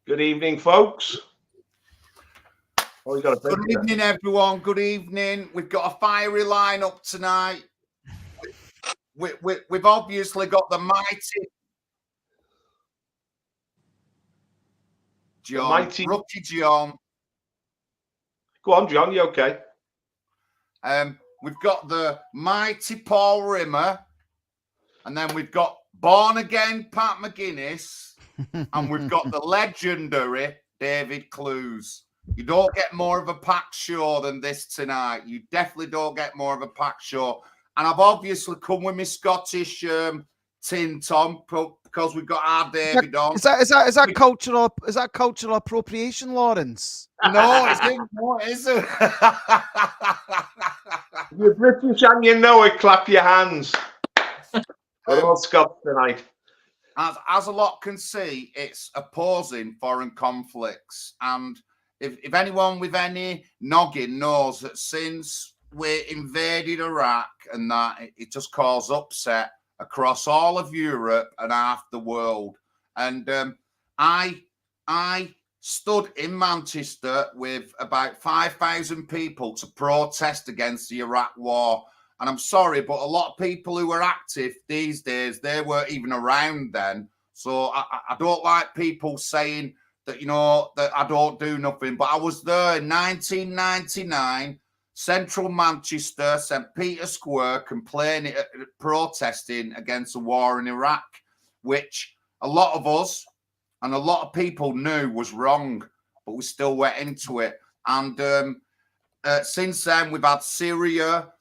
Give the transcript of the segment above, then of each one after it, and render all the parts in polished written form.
Good evening, folks. Oh, Good evening, everyone. Good evening. We've got a fiery lineup tonight. We've obviously got the mighty John, Rookie John. Go on, John. You okay? We've got the mighty Paul Rimmer, and then we've got born again Pat McGinnis, and we've got the legendary David Clews. You don't get more of a packed show than this tonight. You definitely don't get more of a packed show. And I've obviously come with my Scottish tin, Tom, because we've got our David on. Is that cultural appropriation, Lawrence? No, it isn't. No, it isn't. You're British and you know it. Clap your hands. We're all Scots tonight. As a lot can see, it's opposing foreign conflicts. And if anyone with any noggin knows that since we invaded Iraq and that, it just caused upset across all of Europe and half the world. And I stood in Manchester with about 5,000 people to protest against the Iraq war. And I'm sorry, but a lot of people who are active these days, they weren't even around then. So I don't like people saying that, you know, that I don't do nothing. But I was there in 1999, central Manchester, St. Peter's Square, complaining, protesting against the war in Iraq, which a lot of us and a lot of people knew was wrong, but we still went into it. And since then, we've had Syria,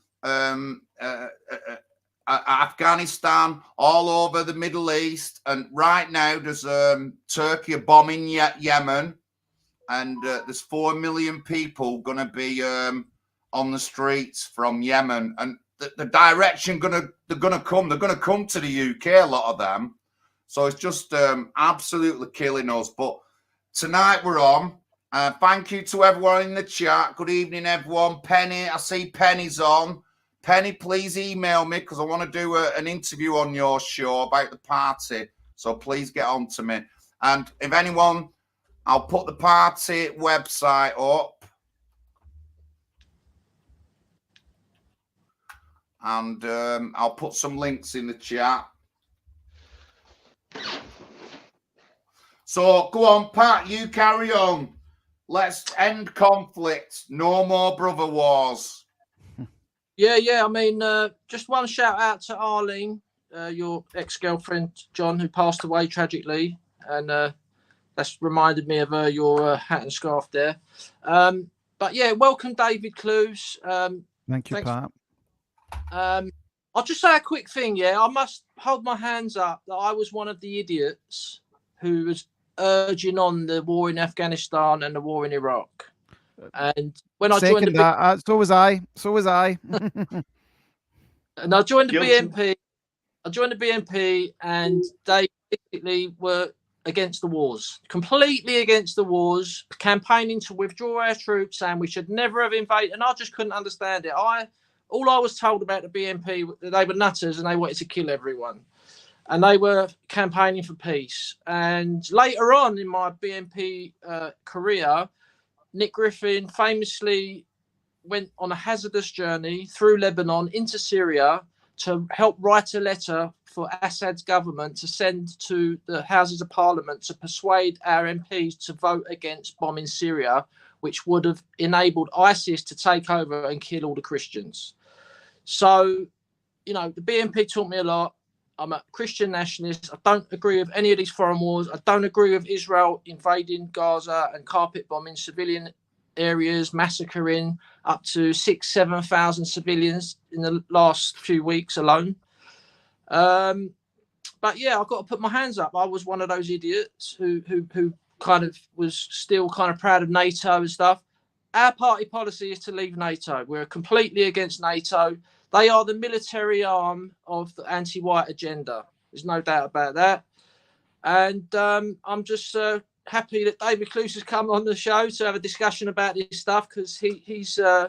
Afghanistan, all over the Middle East, and right now there's Turkey bombing Yemen, and there's 4 million people going to be on the streets from Yemen, and the direction they're gonna come to the UK, a lot of them. So it's just absolutely killing us. But tonight we're on. Thank you to everyone in the chat. Good evening, everyone. Penny, I see Penny's on. Penny, please email me because I want to do an interview on your show about the party. So please get on to me. And if anyone, I'll put the party website up. And I'll put some links in the chat. So go on, Pat, you carry on. Let's end conflict. No more brother wars. Yeah. I mean, just one shout out to Arlene, your ex-girlfriend, John, who passed away tragically. And that's reminded me of your hat and scarf there. But yeah, welcome, David Clews. Thank you, Pat. I'll just say a quick thing. Yeah, I must hold my hands up that I was one of the idiots who was urging on the war in Afghanistan and the war in Iraq. And when I joined the so was I. And I joined the BNP. And they basically were against the wars, completely against the wars, campaigning to withdraw our troops, saying we should never have invaded. And I just couldn't understand it. All I was told about the BNP, they were nutters and they wanted to kill everyone. And they were campaigning for peace. And later on in my BNP career, Nick Griffin famously went on a hazardous journey through Lebanon into Syria to help write a letter for Assad's government to send to the Houses of Parliament to persuade our MPs to vote against bombing Syria, which would have enabled ISIS to take over and kill all the Christians. So, you know, the BNP taught me a lot. I'm a Christian nationalist. I don't agree with any of these foreign wars. I don't agree with Israel invading Gaza and carpet bombing civilian areas, massacring up to 6,000-7,000 civilians in the last few weeks alone. But yeah, I've got to put my hands up. I was one of those idiots who kind of was still kind of proud of NATO and stuff. Our party policy is to leave NATO. We're completely against NATO. They are the military arm of the anti-white agenda. There's no doubt about that. And I'm just happy that David Clews has come on the show to have a discussion about this stuff because he's. Can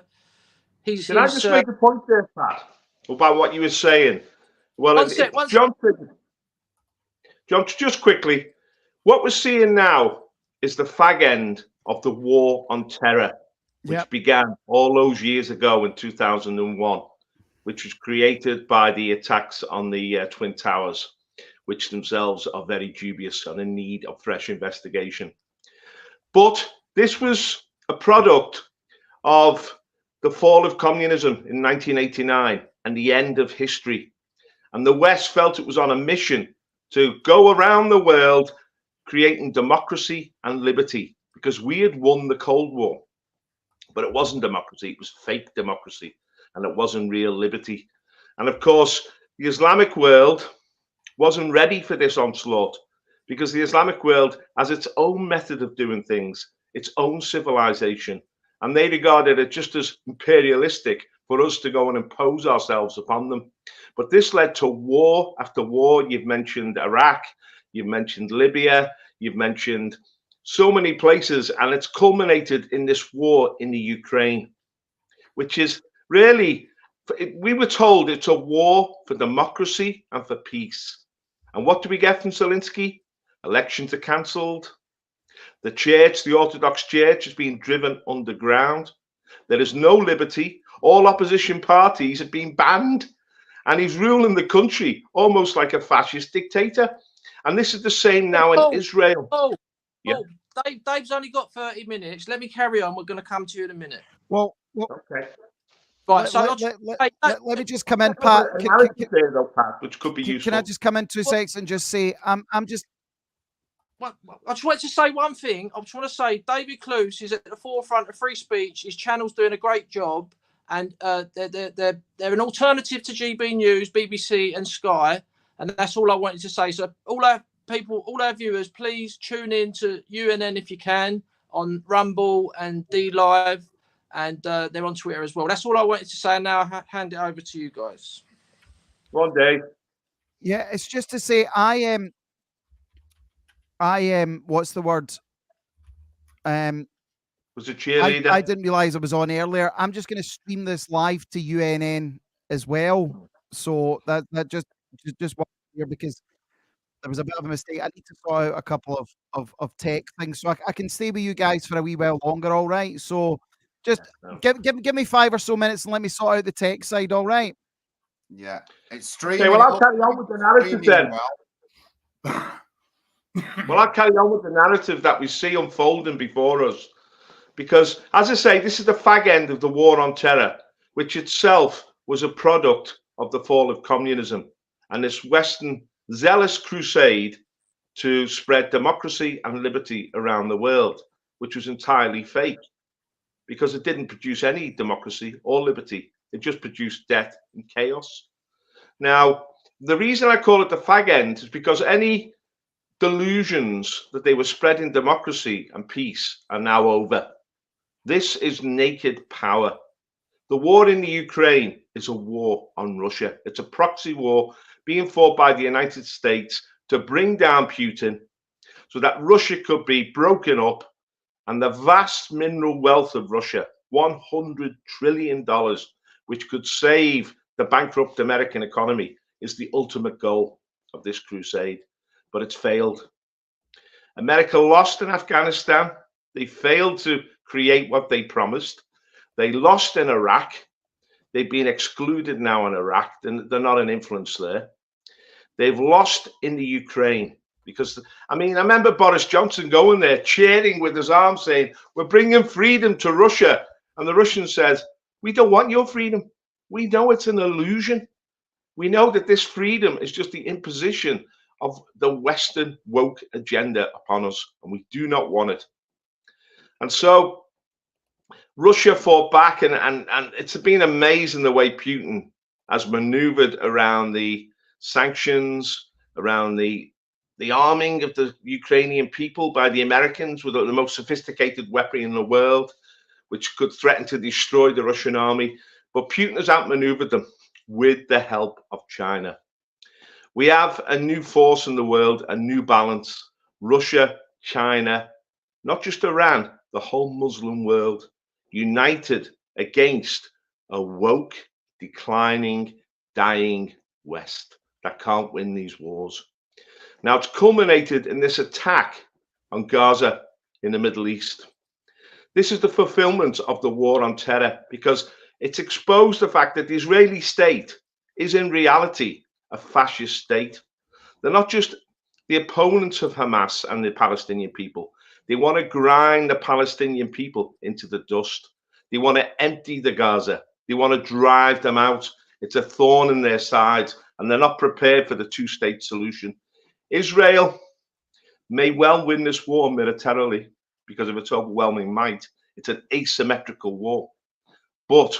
I just make a point there, Pat, about what you were saying? Well, John, just quickly, what we're seeing now is the fag end of the war on terror, which began all those years ago in 2001, which was created by the attacks on the Twin Towers, which themselves are very dubious and in need of fresh investigation. But this was a product of the fall of communism in 1989 and the end of history. And the West felt it was on a mission to go around the world creating democracy and liberty, because we had won the Cold War. But it wasn't democracy, it was fake democracy, and it wasn't real liberty. And of course, the Islamic world wasn't ready for this onslaught, because the Islamic world has its own method of doing things, its own civilization, and they regarded it just as imperialistic for us to go and impose ourselves upon them. But this led to war after war. You've mentioned Iraq, you've mentioned Libya, you've mentioned so many places, and it's culminated in this war in the Ukraine, which is really, we were told it's a war for democracy and for peace. And what do we get from Zelensky? Elections are cancelled. The church, the Orthodox Church, is being driven underground. There is no liberty. All opposition parties have been banned. And he's ruling the country almost like a fascist dictator. And this is the same now in Israel. Dave's only got 30 minutes. Let me carry on. We're going to come to you in a minute. Well okay. Right, so let me just come in, Pat. Which could be useful. Can I just come in 2 seconds and just say, I'm just... Well, I just wanted to say one thing. I just want to say David Clews is at the forefront of free speech. His channel's doing a great job, and they're an alternative to GB News, BBC, and Sky. And that's all I wanted to say. So all our people, all our viewers, please tune in to UNN if you can on Rumble and DLive, and they're on Twitter as well. That's all I wanted to say. Now I'll hand it over to you guys. One day. Yeah, it's just to say I am. What's the word? Was a cheerleader. I didn't realize I was on earlier. I'm just going to stream this live to UNN as well. So that just here, because there was a bit of a mistake. I need to sort out a couple of tech things, so I can stay with you guys for a wee while longer. All right. So just give me 5 or so minutes and let me sort out the tech side. All right. Yeah, it's streaming. Okay, well, I'll carry on with the narrative then. Well, I'll carry on with the narrative that we see unfolding before us. Because, as I say, this is the fag end of the war on terror, which itself was a product of the fall of communism and this Western zealous crusade to spread democracy and liberty around the world, which was entirely fake, because it didn't produce any democracy or liberty. It just produced death and chaos. Now, the reason I call it the fag end is because any delusions that they were spreading democracy and peace are now over. This is naked power. The war in the Ukraine is a war on Russia. It's a proxy war being fought by the United States to bring down Putin so that Russia could be broken up, and the vast mineral wealth of Russia, $100 trillion, which could save the bankrupt American economy, is the ultimate goal of this crusade. But it's failed. America lost in Afghanistan. They failed to create what they promised. They lost in Iraq. They've been excluded now in Iraq. They're not an influence there. They've lost in the Ukraine because, I mean, I remember Boris Johnson going there, cheering with his arms, saying, we're bringing freedom to Russia. And the Russians said, we don't want your freedom. We know it's an illusion. We know that this freedom is just the imposition of the Western woke agenda upon us, and we do not want it. And so Russia fought back, and it's been amazing the way Putin has maneuvered around the sanctions, around the arming of the Ukrainian people by the Americans with the most sophisticated weaponry in the world, which could threaten to destroy the Russian army. But Putin has outmaneuvered them with the help of China. We have a new force in the world, a new balance. Russia, China, not just Iran, the whole Muslim world, united against a woke, declining, dying West that can't win these wars. Now, it's culminated in this attack on Gaza in the Middle East. This is the fulfillment of the war on terror, because it's exposed the fact that the Israeli state is in reality a fascist state. They're not just the opponents of Hamas and the Palestinian people. They want to grind the Palestinian people into the dust. They want to empty the Gaza. They want to drive them out. It's a thorn in their side, and they're not prepared for the two-state solution. Israel may well win this war militarily because of its overwhelming might. It's an asymmetrical war. But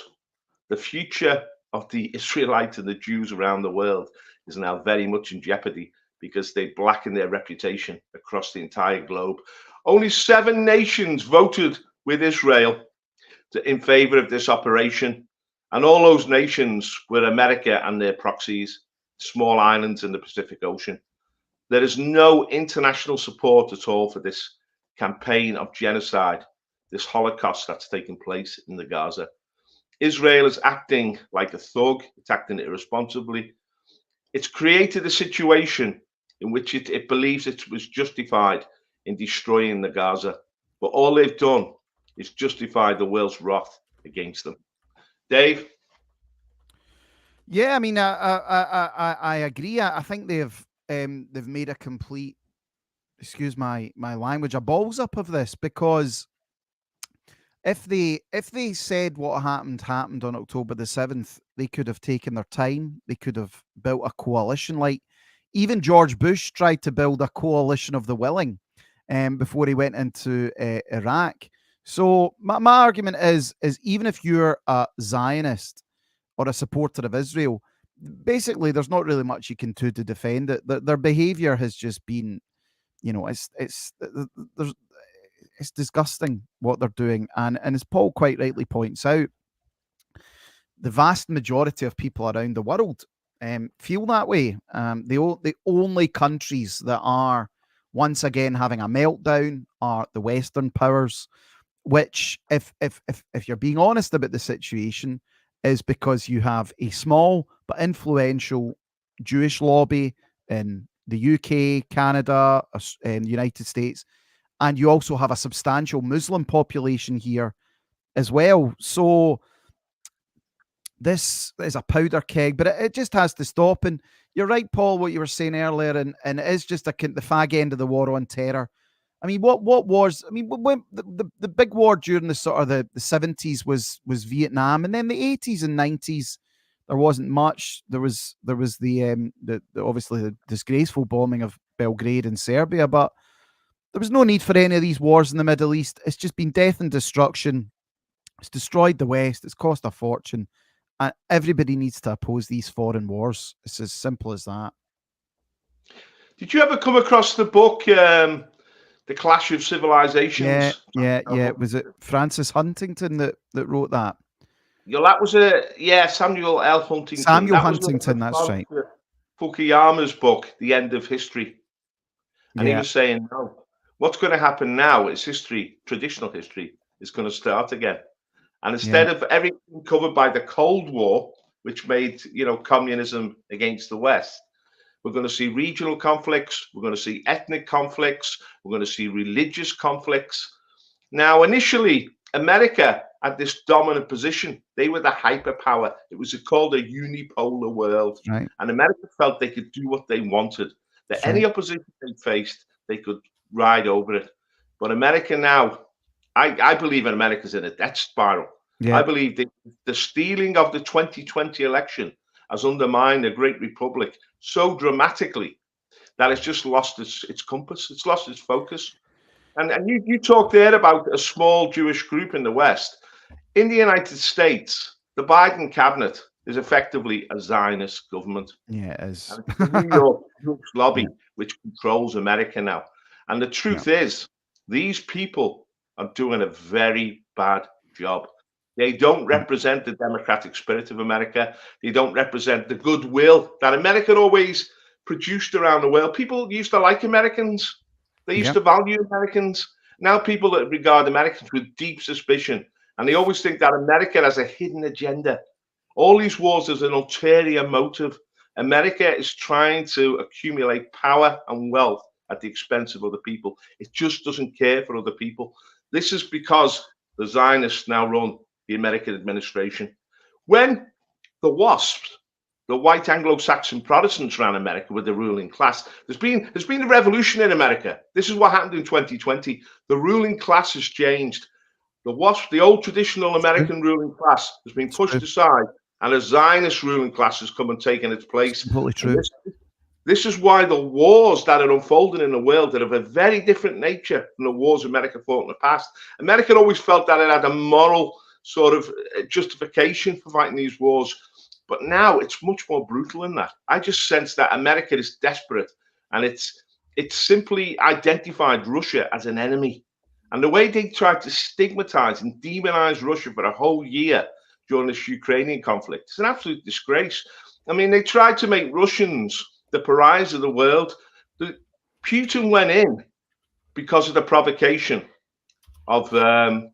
the future of the Israelites and the Jews around the world is now very much in jeopardy because they blacken their reputation across the entire globe. Only 7 nations voted with Israel in favor of this operation. And all those nations were America and their proxies, small islands in the Pacific Ocean. There is no international support at all for this campaign of genocide, this Holocaust that's taking place in the Gaza. Israel is acting like a thug. It's acting irresponsibly. It's created a situation in which it believes it was justified in destroying the Gaza. But all they've done is justify the world's wrath against them. Dave? Yeah, I mean, I agree. I think they've made a complete, excuse my language, a balls up of this, because if they said what happened on October the 7th, they could have taken their time. They could have built a coalition. Like even George Bush tried to build a coalition of the willing before he went into Iraq. So my argument is even if you're a Zionist or a supporter of Israel, basically there's not really much you can do to defend it. Their behavior has just been, you know, it's disgusting what they're doing. And as Paul quite rightly points out, the vast majority of people around the world feel that way. The only countries that are once again having a meltdown are the Western powers, which, if you're being honest about the situation, is because you have a small but influential Jewish lobby in the UK, Canada, and the United States, and you also have a substantial Muslim population here as well. So this is a powder keg, but it just has to stop. And you're right, Paul, what you were saying earlier, and it is just the fag end of the war on terror. I mean, what wars? I mean, when the big war during the sort of the 70s was Vietnam, and then the 80s and 90s there wasn't much. There was the obviously the disgraceful bombing of Belgrade in Serbia, but there was no need for any of these wars in the Middle East. It's just been death and destruction. It's destroyed the West. It's cost a fortune, and everybody needs to oppose these foreign wars. It's as simple as that. Did you ever come across the book? The Clash of Civilizations. Yeah. Was it Francis Huntington that wrote that? Yeah, that was Samuel L. Huntington. Huntington, that's right. Fukuyama's book, The End of History. And he was saying, no, what's going to happen now is traditional history, is going to start again. And instead of everything covered by the Cold War, which made, communism against the West, we're going to see regional conflicts. We're going to see ethnic conflicts. We're going to see religious conflicts. Now, initially, America had this dominant position. They were the hyperpower. It was called a unipolar world. Right. And America felt they could do what they wanted. That any opposition they faced, they could ride over it. But America now, I believe America's in a death spiral. Yeah. I believe the stealing of the 2020 election has undermined the Great Republic so dramatically that it's just lost its compass. It's lost its focus. And you talked there about a small Jewish group in the West. In the United States, the Biden cabinet is effectively a Zionist government. Yeah, it is. And it's the New York lobby which controls America now. And the truth is, these people are doing a very bad job. They don't represent the democratic spirit of America. They don't represent the goodwill that America always produced around the world. People used to like Americans. They used to value Americans. Now people that regard Americans with deep suspicion, and they always think that America has a hidden agenda. All these wars, there's an ulterior motive. America is trying to accumulate power and wealth at the expense of other people. It just doesn't care for other people. This is because the Zionists now run the American administration. When the WASPs, the white Anglo-Saxon Protestants, ran America with the ruling class, there's been a revolution in America. This is what happened in 2020. The ruling class has changed. The WASP, the old traditional American ruling class, has been pushed aside, and a Zionist ruling class has come and taken its place. Completely true. This is why the wars that are unfolding in the world that have a very different nature from the wars America fought in the past. America always felt that it had a moral sort of justification for fighting these wars, but now it's much more brutal than that. I just sense that America is desperate, and it's simply identified Russia as an enemy. And the way they tried to stigmatize and demonize Russia for a whole year during this Ukrainian conflict is an absolute disgrace. I mean, they tried to make Russians the pariahs of the world. Putin went in because of the provocation of the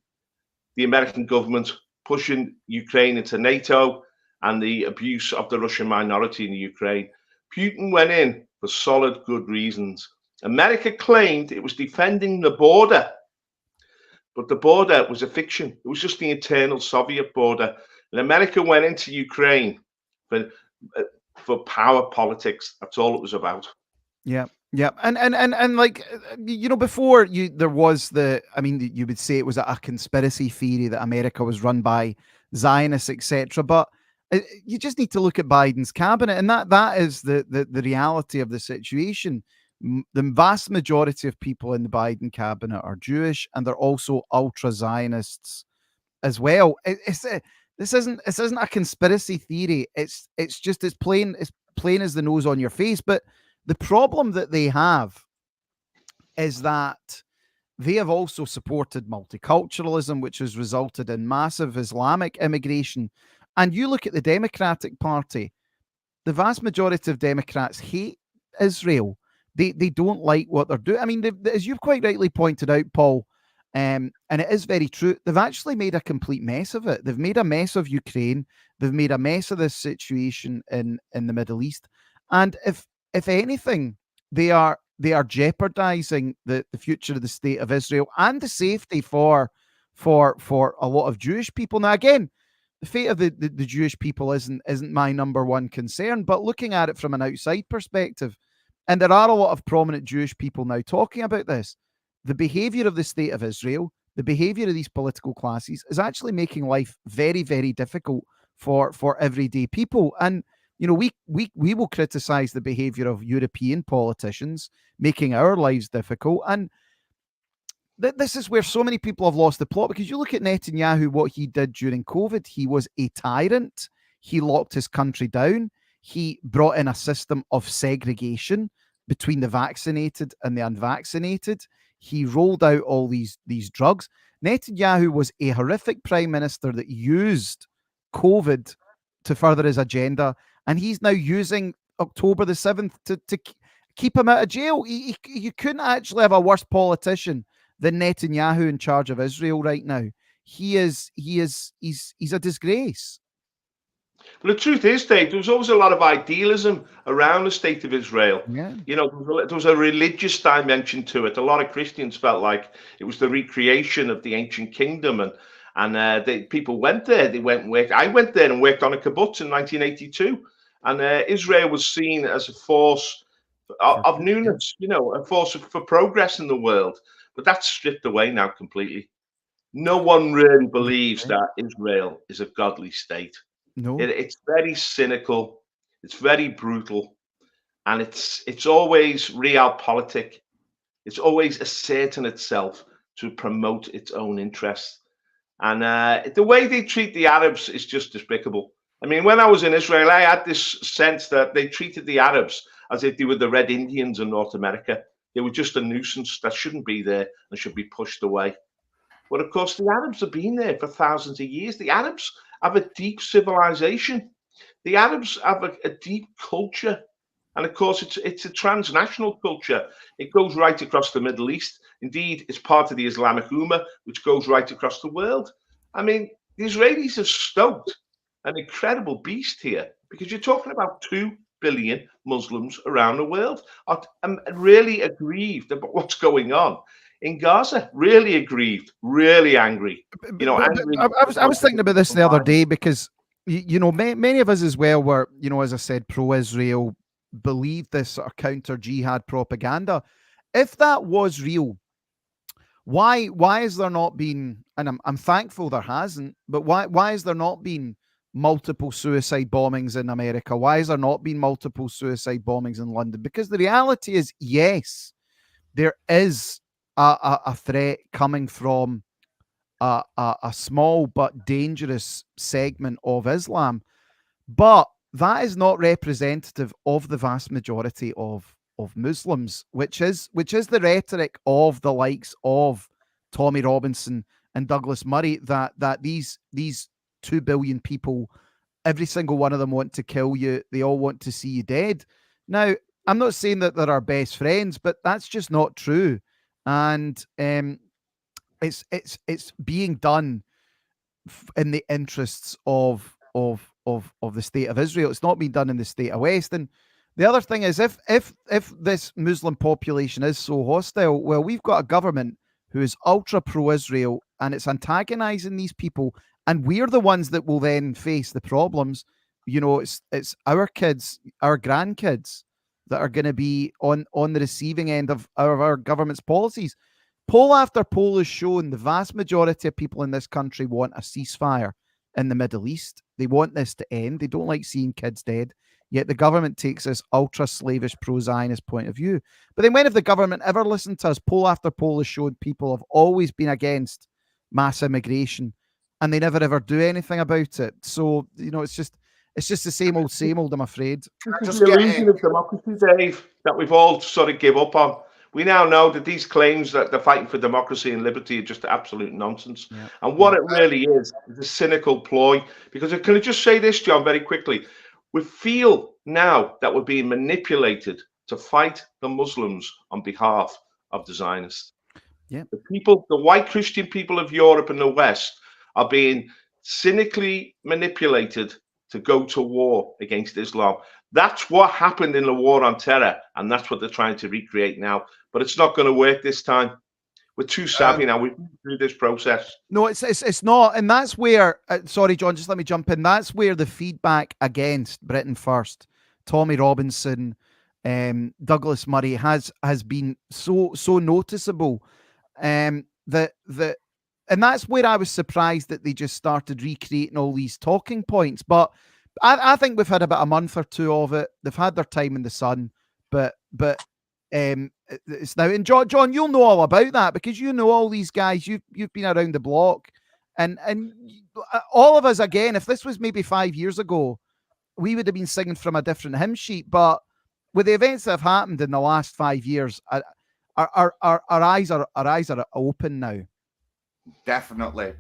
American government pushing Ukraine into NATO and the abuse of the Russian minority in the Ukraine. Putin went in for solid, good reasons. America claimed it was defending the border, but the border was a fiction. It was just the internal Soviet border. And America went into Ukraine for power politics. That's all it was about. Yeah. Yeah. And like, you know, before there was you would say it was a conspiracy theory that America was run by Zionists, etc. But you just need to look at Biden's cabinet, and that is the reality of the situation. The vast majority of people in the Biden cabinet are Jewish, and they're also ultra Zionists as well. This isn't a conspiracy theory. It's plain as the nose on your face. But the problem that they have is that they have also supported multiculturalism, which has resulted in massive Islamic immigration. And you look at the Democratic Party, the vast majority of Democrats hate Israel. They don't like what they're doing. I mean, as you've quite rightly pointed out, Paul, and it is very true, they've actually made a complete mess of it. They've made a mess of Ukraine. They've made a mess of this situation in the Middle East. And if anything, they are jeopardizing the future of the state of Israel and the safety for a lot of Jewish people. Now, again, the fate of the Jewish people isn't my number one concern, but looking at it from an outside perspective, and there are a lot of prominent Jewish people now talking about this, the behavior of the state of Israel, the behavior of these political classes is actually making life very, very difficult for everyday people. And, you know, we will criticize the behavior of European politicians, making our lives difficult. And this is where so many people have lost the plot, because you look at Netanyahu, what he did during COVID. He was a tyrant. He locked his country down. He brought in a system of segregation between the vaccinated and the unvaccinated. He rolled out all these drugs. Netanyahu was a horrific prime minister that used COVID to further his agenda, and he's now using October the 7th to keep him out of jail. You couldn't actually have a worse politician than Netanyahu in charge of Israel right now. He's a disgrace. But the truth is, Dave, there was always a lot of idealism around the state of Israel. Yeah. You know, there was a religious dimension to it. A lot of Christians felt like it was the recreation of the ancient kingdom, and people went there. They went and worked. I went there and worked on a kibbutz in 1982, and Israel was seen as a force of newness. You know, a force for progress in the world. But that's stripped away now completely. No one really believes that Israel is a godly state. No, it's very cynical, it's very brutal, and it's always realpolitik. It's always asserting itself to promote its own interests. And the way they treat the Arabs is just despicable. I mean, when I was in Israel, I had this sense that they treated the Arabs as if they were the Red Indians in North America. They were just a nuisance that shouldn't be there and should be pushed away. But of course, the Arabs have been there for thousands of years. The Arabs have a deep civilization. The Arabs have a deep culture. And of course, it's a transnational culture. It goes right across the Middle East. Indeed, it's part of the Islamic Ummah, which goes right across the world. I mean, the Israelis have stoked an incredible beast here, because you're talking about 2 billion Muslims around the world. I'm really aggrieved about what's going on in Gaza. Really aggrieved, really angry. You know, angry. I was thinking about this the other day because you know many of us as well were, you know, as I said, pro-Israel, believed this sort of counter-jihad propaganda. If that was real, why has there not been? And I'm thankful there hasn't. But why has there not been multiple suicide bombings in America? Why has there not been multiple suicide bombings in London? Because the reality is, yes, there is a threat coming from a small but dangerous segment of Islam, but that is not representative of the vast majority of Muslims, which is the rhetoric of the likes of Tommy Robinson and Douglas Murray, that these 2 billion people, every single one of them want to kill you. They all want to see you dead. Now, I'm not saying that they're our best friends, but that's just not true. And it's being done in the interests of the state of Israel. It's not being done in the state of West. And the other thing is, if this Muslim population is so hostile, well, we've got a government who is ultra pro-Israel, and it's antagonizing these people, and we're the ones that will then face the problems. You know, it's our kids, our grandkids, that are going to be on the receiving end of our government's policies. Poll after poll has shown the vast majority of people in this country want a ceasefire in the Middle East. They want this to end. They don't like seeing kids dead. Yet the government takes this ultra-slavish pro-Zionist point of view. But then when have the government ever listened to us? Poll after poll has shown people have always been against mass immigration, and they never ever do anything about it. So, you know, it's just the same old, I'm afraid. This is the illusion of democracy, Dave, that we've all sort of give up on. We now know that these claims that they're fighting for democracy and liberty are just absolute nonsense. Yeah. And what it really is a cynical ploy. Because can I just say this, John, very quickly? We feel now that we're being manipulated to fight the Muslims on behalf of the Zionists. Yeah. The white Christian people of Europe and the West are being cynically manipulated to go to war against Islam. That's what happened in the war on terror, and that's what they're trying to recreate now. But it's not going to work this time. We're too savvy now. We've been through this process. No, it's not, and that's where. Sorry, John. Just let me jump in. That's where the feedback against Britain First, Tommy Robinson, Douglas Murray has been so noticeable. And that's where I was surprised that they just started recreating all these talking points. But I think we've had about a month or two of it. They've had their time in the sun, but it's now. And John, you'll know all about that because you know all these guys. You've been around the block, and all of us, again, if this was maybe 5 years ago, we would have been singing from a different hymn sheet. But with the events that have happened in the last 5 years, our eyes are open now. Definitely.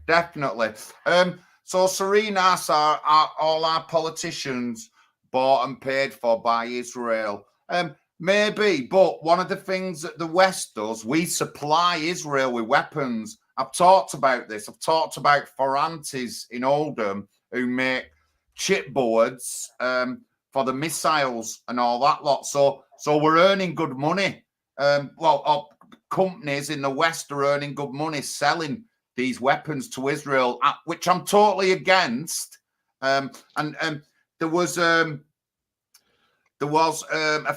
So Serena asks, are all our politicians bought and paid for by Israel? Maybe, but one of the things that the West does, we supply Israel with weapons. I've talked about this. I've talked about Ferrantes in Oldham who make chipboards for the missiles and all that lot. So we're earning good money. Companies in the West are earning good money selling these weapons to Israel, which I'm totally against. And there was a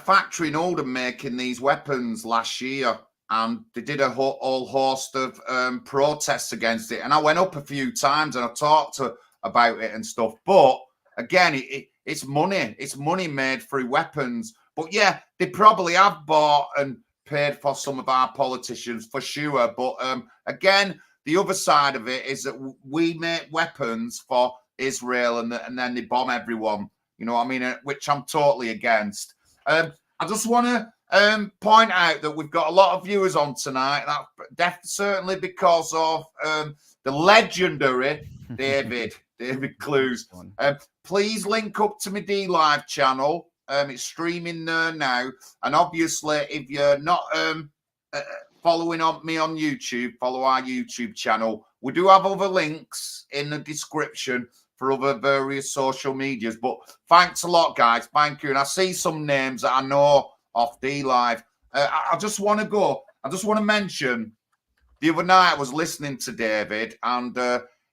factory in Oldham making these weapons last year, and they did a whole host of protests against it. And I went up a few times and I talked about it and stuff. But again, it's money. It's money made through weapons. But yeah, they probably have bought and paid for some of our politicians for sure. But again, the other side of it is that we make weapons for Israel and then they bomb everyone. You know what I mean? Which I'm totally against. I just want to point out that we've got a lot of viewers on tonight. That's certainly because of the legendary David Clews. Please link up to my DLive channel. It's streaming there now. And obviously, if you're not following me on YouTube, follow our YouTube channel. We do have other links in the description for other various social medias. But thanks a lot, guys. Thank you. And I see some names that I know off DLive. I just want to mention, the other night I was listening to David, and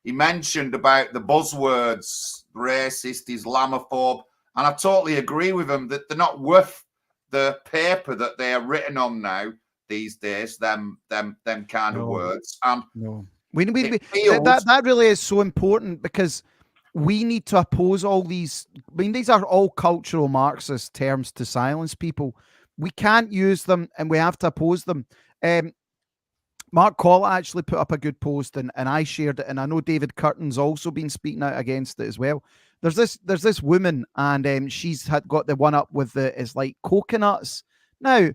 he mentioned about the buzzwords, racist, Islamophobe, and I totally agree with him that they're not worth the paper that they are written on now these days, them kind of words. And that really is so important, because we need to oppose all these. I mean, these are all cultural Marxist terms to silence people. We can't use them, and we have to oppose them. Mark Collett actually put up a good post, and I shared it, and I know David Curtin's also been speaking out against it as well. There's this woman, and she's got the one up with it's like coconuts. Now,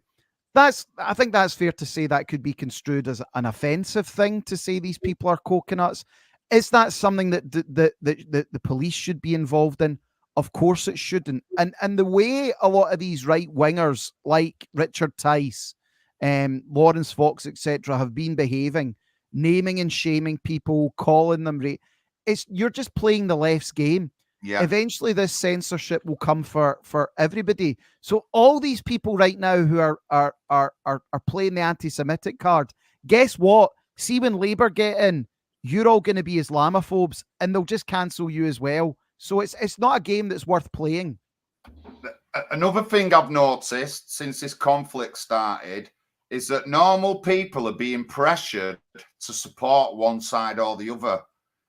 I think that's fair to say that could be construed as an offensive thing to say these people are coconuts. Is that something that the police should be involved in? Of course it shouldn't. And the way a lot of these right wingers like Richard Tice, Lawrence Fox, etc., have been behaving, naming and shaming people, calling them you're just playing the left's game. Yeah. Eventually this censorship will come for everybody. So all these people right now who are playing the anti-Semitic card, guess what? See, when Labour get in, you're all going to be Islamophobes, and they'll just cancel you as well. So it's not a game that's worth playing. Another thing I've noticed since this conflict started is that normal people are being pressured to support one side or the other.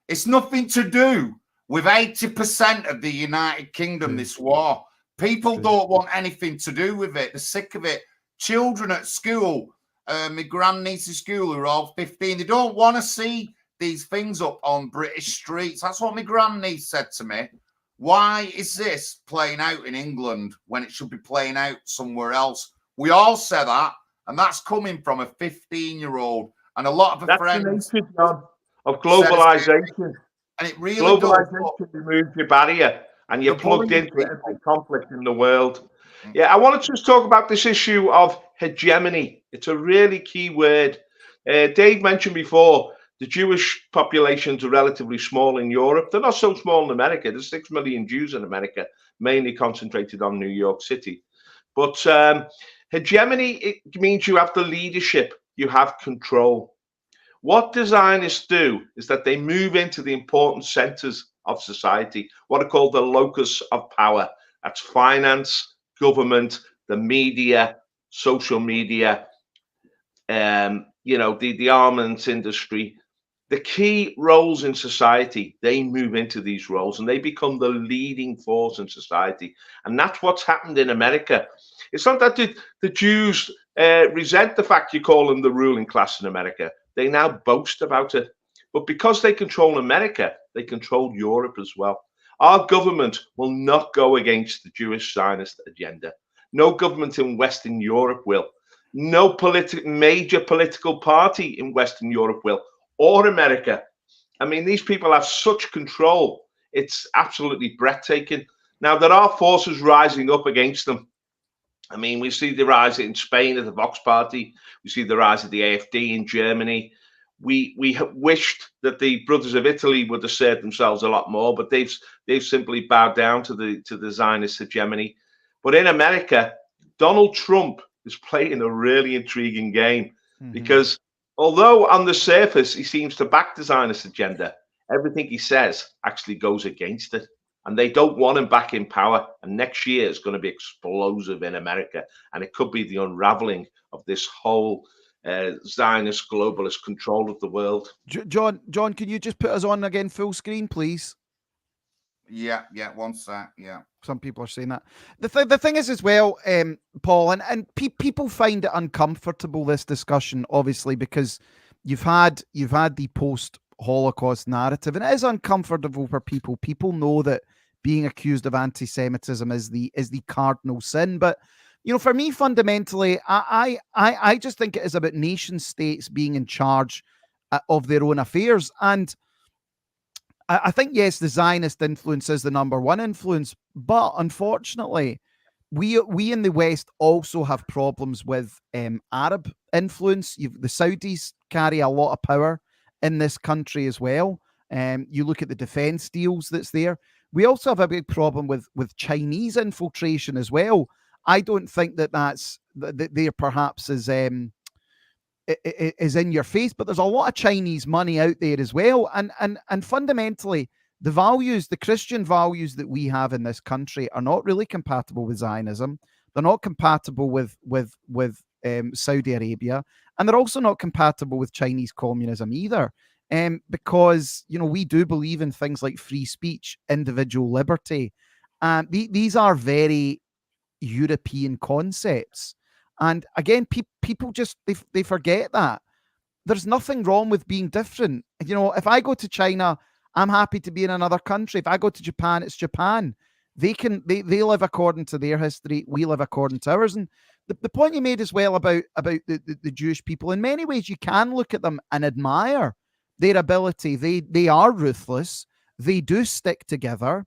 It's nothing to do with 80% of the United Kingdom, this war. People don't want anything to do with it. They're sick of it. Children at school, my grandniece's school, who are all 15, they don't want to see these things up on British streets. That's what my grandniece said to me. Why is this playing out in England when it should be playing out somewhere else? We all say that, and that's coming from a 15-year-old. And a lot of her friends... That's the nature, of globalisation. And it really globalisation removes your barrier, and you're plugged into every conflict in the world. Yeah, I wanted to just talk about this issue of hegemony. It's a really key word. Dave mentioned before, the Jewish populations are relatively small in Europe. They're not so small in America. There's 6 million Jews in America, mainly concentrated on New York City. But hegemony, it means you have the leadership, you have control. What designers do is that they move into the important centers of society, what are called the locus of power. That's finance, government, the media, social media, the armaments industry. The key roles in society, they move into these roles and they become the leading force in society. And that's what's happened in America. It's not that the Jews resent the fact you call them the ruling class in America. They now boast about it. But because they control America, they control Europe as well. Our government will not go against the Jewish Zionist agenda. No government in Western Europe will. No major political party in Western Europe will. Or America. I mean, these people have such control. It's absolutely breathtaking. Now, there are forces rising up against them. I mean, we see the rise in Spain of the Vox Party. We see the rise of the AfD in Germany. We have wished that the Brothers of Italy would assert themselves a lot more, but they've simply bowed down to the Zionist hegemony. But in America, Donald Trump is playing a really intriguing game because although on the surface he seems to back the Zionist agenda, everything he says actually goes against it. And they don't want him back in power. And next year is going to be explosive in America. And it could be the unraveling of this whole Zionist globalist control of the world. John, can you just put us on again full screen, please? Yeah, one sec, yeah. Some people are saying that. The thing is as well, Paul, and people find it uncomfortable, this discussion, obviously, because you've had the post-Holocaust narrative, and it is uncomfortable for people. People know that being accused of anti-Semitism is the cardinal sin. But for me, fundamentally, I just think it is about nation states being in charge of their own affairs. And I think, yes, the Zionist influence is the number one influence, but unfortunately, we in the West also have problems with Arab influence. The Saudis carry a lot of power in this country as well. You look at the defense deals that's there. We also have a big problem with Chinese infiltration as well. I don't think that they're perhaps as in your face, but there's a lot of Chinese money out there as well. And fundamentally, the Christian values that we have in this country are not really compatible with Zionism. They're not compatible with Saudi Arabia, and they're also not compatible with Chinese communism either. Because, we do believe in things like free speech, individual liberty. These are very European concepts. And again, people just, they forget that. There's nothing wrong with being different. If I go to China, I'm happy to be in another country. If I go to Japan, it's Japan. They live according to their history. We live according to ours. And the point you made as well about the Jewish people, in many ways, you can look at them and admire their ability. They are ruthless. They do stick together.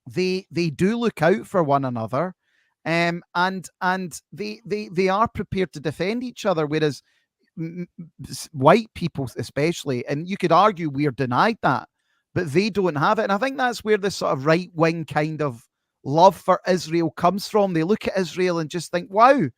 They do look out for one another, and they are prepared to defend each other. Whereas white people, especially, and you could argue we're denied that, but they don't have it. And I think that's where this sort of right wing kind of love for Israel comes from. They look at Israel and just think, "Wow,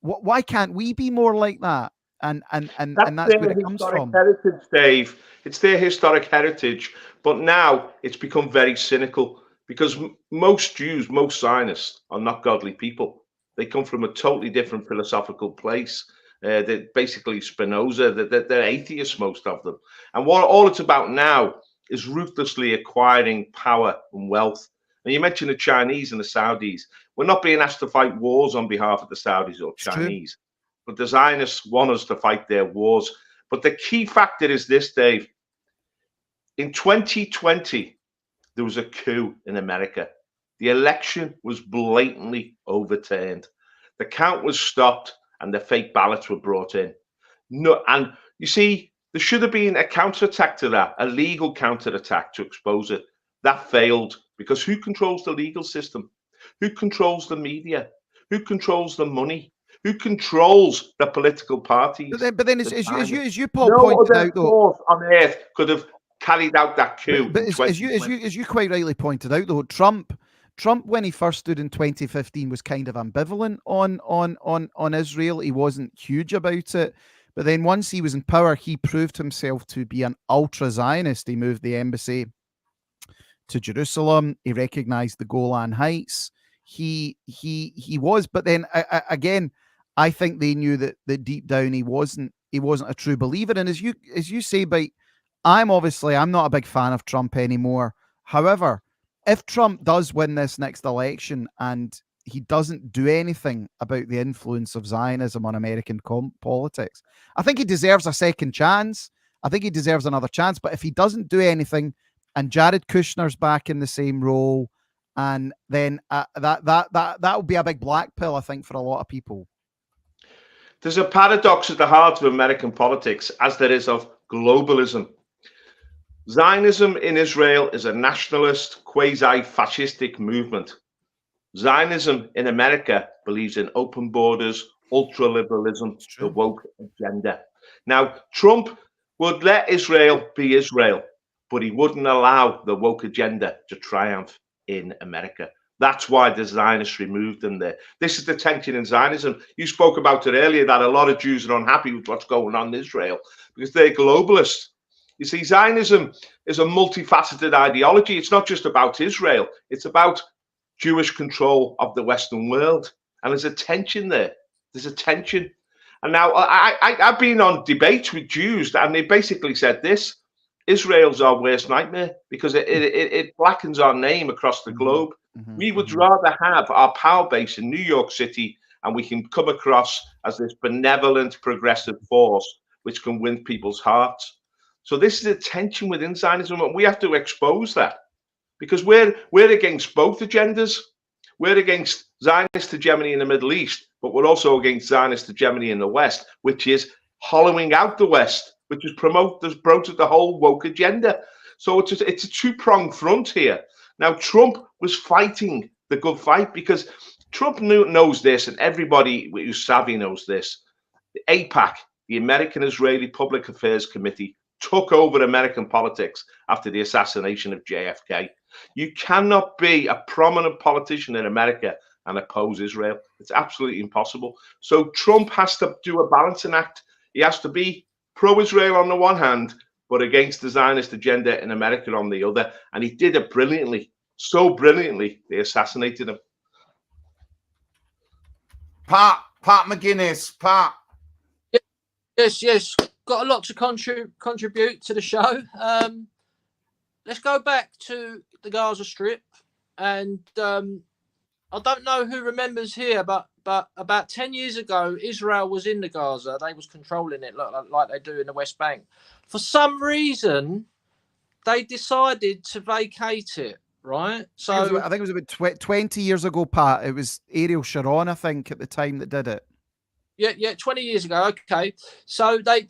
why can't we be more like that?" And that's where it comes from. Heritage, Dave. It's their historic heritage, but now it's become very cynical because most Jews, most Zionists, are not godly people. They come from a totally different philosophical place. They're basically Spinoza. They're atheists, most of them. And what all it's about now is ruthlessly acquiring power and wealth. And you mentioned the Chinese and the Saudis. We're not being asked to fight wars on behalf of the Saudis or Chinese. But the Zionists want us to fight their wars. But the key factor is this, Dave. In 2020, there was a coup in America. The election was blatantly overturned. The count was stopped and the fake ballots were brought in. No, and you see, there should have been a counterattack to that, a legal counterattack to expose it. That failed because who controls the legal system? Who controls the media? Who controls the money? Who controls the political parties? But then as you Paul pointed out, though, force on earth could have carried out that coup. But as you quite rightly pointed out, though, Trump, when he first stood in 2015, was kind of ambivalent on Israel. He wasn't huge about it. But then once he was in power, he proved himself to be an ultra-Zionist. He moved the embassy to Jerusalem. He recognized the Golan Heights. He was, but then again, I think they knew that deep down he wasn't a true believer. And as you say, Bite, I'm not a big fan of Trump anymore. However, if Trump does win this next election and he doesn't do anything about the influence of Zionism on American politics, I think he deserves a second chance. I think he deserves another chance. But if he doesn't do anything and Jared Kushner's back in the same role, and then that would be a big black pill, I think, for a lot of people. There's a paradox at the heart of American politics, as there is of globalism. Zionism in Israel is a nationalist, quasi-fascistic movement. Zionism in America believes in open borders, ultra-liberalism, the woke agenda. Now, Trump would let Israel be Israel, but he wouldn't allow the woke agenda to triumph in America. That's why the Zionists removed them there. This is the tension in Zionism. You spoke about it earlier, that a lot of Jews are unhappy with what's going on in Israel because they're globalists. You see, Zionism is a multifaceted ideology. It's not just about Israel. It's about Jewish control of the Western world. And there's a tension there. There's a tension. And now I've been on debates with Jews, and they basically said this: Israel's our worst nightmare because it blackens our name across the globe. We would rather have our power base in New York City, and we can come across as this benevolent, progressive force which can win people's hearts. So this is a tension within Zionism, and we have to expose that because we're against both agendas. We're against Zionist hegemony in the Middle East, but we're also against Zionist hegemony in the West, which is hollowing out the West, which is promoted the whole woke agenda. So it's a two-pronged front here. Now, Trump was fighting the good fight because Trump knows this, and everybody who's savvy knows this. The AIPAC, the American Israeli Public Affairs Committee, took over American politics after the assassination of JFK. You cannot be a prominent politician in America and oppose Israel. It's absolutely impossible. So Trump has to do a balancing act. He has to be pro-Israel on the one hand, but against the Zionist agenda in America on the other. And he did it brilliantly. So brilliantly, they assassinated him. Pat McGinnis, Pat. Yes. Got a lot to contribute to the show. Let's go back to the Gaza Strip. And I don't know who remembers here, but about 10 years ago, Israel was in the Gaza. They was controlling it like they do in the West Bank. For some reason, they decided to vacate it, right? So I think it was about 20 years ago, Pat. It was Ariel Sharon, I think, at the time that did it. Yeah, 20 years ago. Okay. So they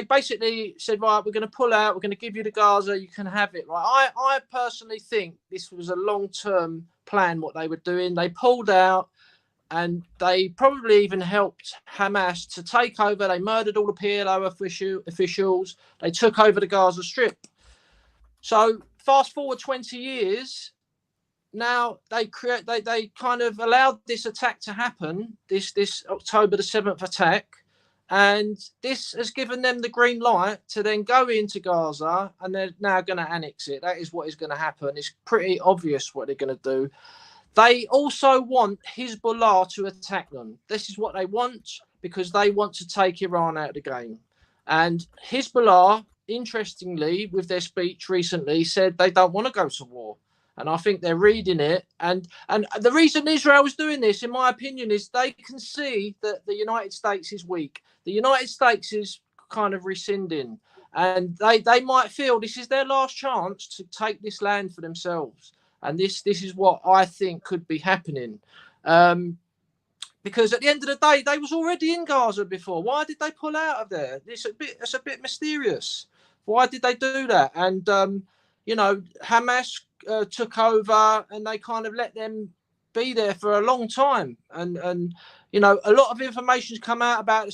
basically said, right, we're going to pull out. We're going to give you the Gaza. You can have it, right? I personally think this was a long-term plan, what they were doing. They pulled out and they probably even helped Hamas to take over. They murdered all the PLO officials. They took over the Gaza Strip. So fast forward 20 years. Now they kind of allowed this attack to happen, this October the 7th attack, and this has given them the green light to then go into Gaza, and they're now going to annex it. That is what is going to happen. It's pretty obvious what they're going to do. They also want Hezbollah to attack them. This is what they want because they want to take Iran out of the game. And Hezbollah, interestingly, with their speech recently, said they don't want to go to war. And I think they're reading it. And the reason Israel is doing this, in my opinion, is they can see that the United States is weak. The United States is kind of rescinding. And they might feel this is their last chance to take this land for themselves. And this is what I think could be happening. Because at the end of the day, they was already in Gaza before. Why did they pull out of there? It's a bit mysterious. Why did they do that? And, Hamas took over and they kind of let them be there for a long time. And a lot of information's come out about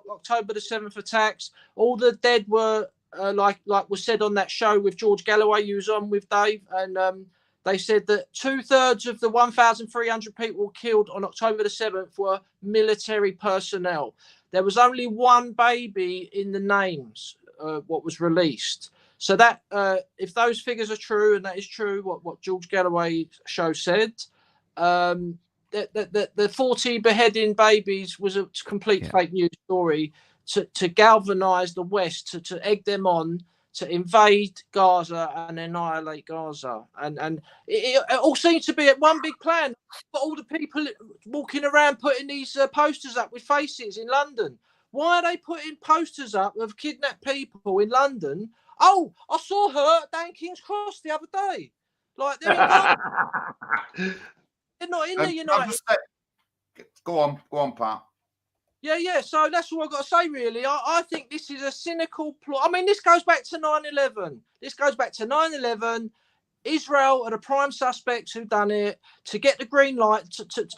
October the 7th attacks. All the dead were, like was said on that show with George Galloway you was on with Dave. And they said that 2/3 of the 1,300 people killed on October the 7th were military personnel. There was only one baby in the names, what was released. So that if those figures are true, and that is true, what George Galloway show said, the 40 beheading babies was a complete fake news story to galvanize the West, to egg them on to invade Gaza and annihilate Gaza. And it all seems to be one big plan. But all the people walking around putting these posters up with faces in London. Why are they putting posters up of kidnapped people in London? Oh, I saw her down King's Cross the other day. Like, they're in Gaza. They're not in the United States. Go on, Pat. Yeah. So that's all I've got to say, really. I think this is a cynical plot. I mean, this goes back to 9/11. Israel are the prime suspects who done it. To get the green light,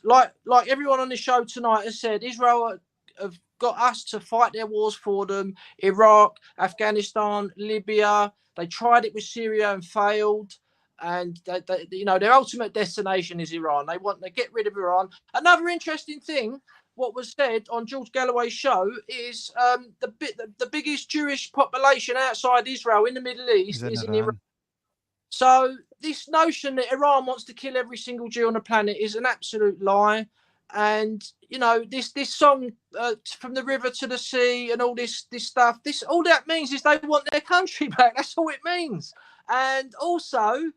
like everyone on the show tonight has said, Israel have got us to fight their wars for them. Iraq, Afghanistan, Libya. They tried it with Syria and failed. And their ultimate destination is Iran. They want to get rid of Iran. Another interesting thing, what was said on George Galloway's show, is the biggest Jewish population outside Israel in the Middle East is in Iran. So this notion that Iran wants to kill every single Jew on the planet is an absolute lie. And this song From the River to the Sea and all this stuff, all that means is they want their country back. That's all it means. And also,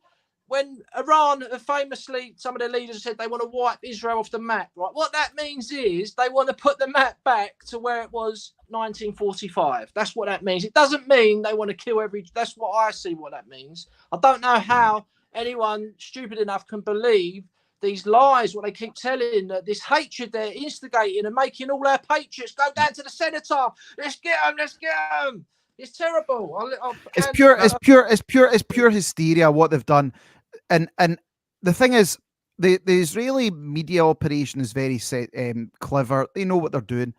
when Iran famously, some of their leaders said they want to wipe Israel off the map, right? What that means is they want to put the map back to where it was 1945. That's what that means. It doesn't mean they want to kill that's what I see what that means. I don't know how anyone stupid enough can believe these lies, what they keep telling, this hatred they're instigating and making all our patriots go down to the cenotaph. Let's get them. It's terrible. It's pure hysteria what they've done. And the thing is, the Israeli media operation is very clever. They know what they're doing.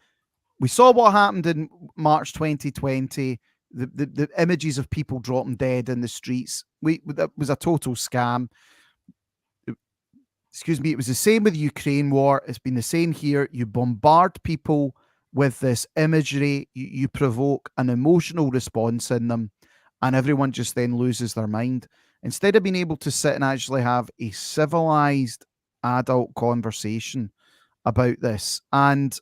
We saw what happened in March 2020 the images of people dropping dead in the streets. That was a total scam. Excuse me. It was the same with the Ukraine war. It's been the same here. You bombard people with this imagery. You provoke an emotional response in them, and everyone just then loses their mind. Instead of being able to sit and actually have a civilized adult conversation about this. And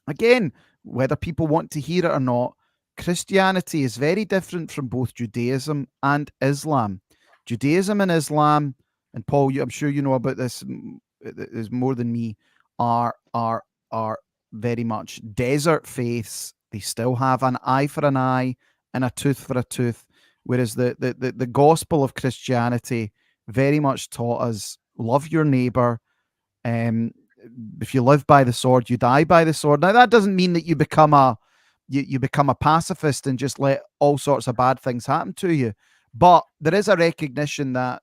again, whether people want to hear it or not, Christianity is very different from both Judaism and Islam. Judaism and Islam, and Paul, I'm sure you know about this is more than me, are very much desert faiths. They still have an eye for an eye and a tooth for a tooth, whereas the gospel of Christianity very much taught us love your neighbor. If you live by the sword, you die by the sword. Now that doesn't mean that you become a pacifist and just let all sorts of bad things happen to you. But there is a recognition that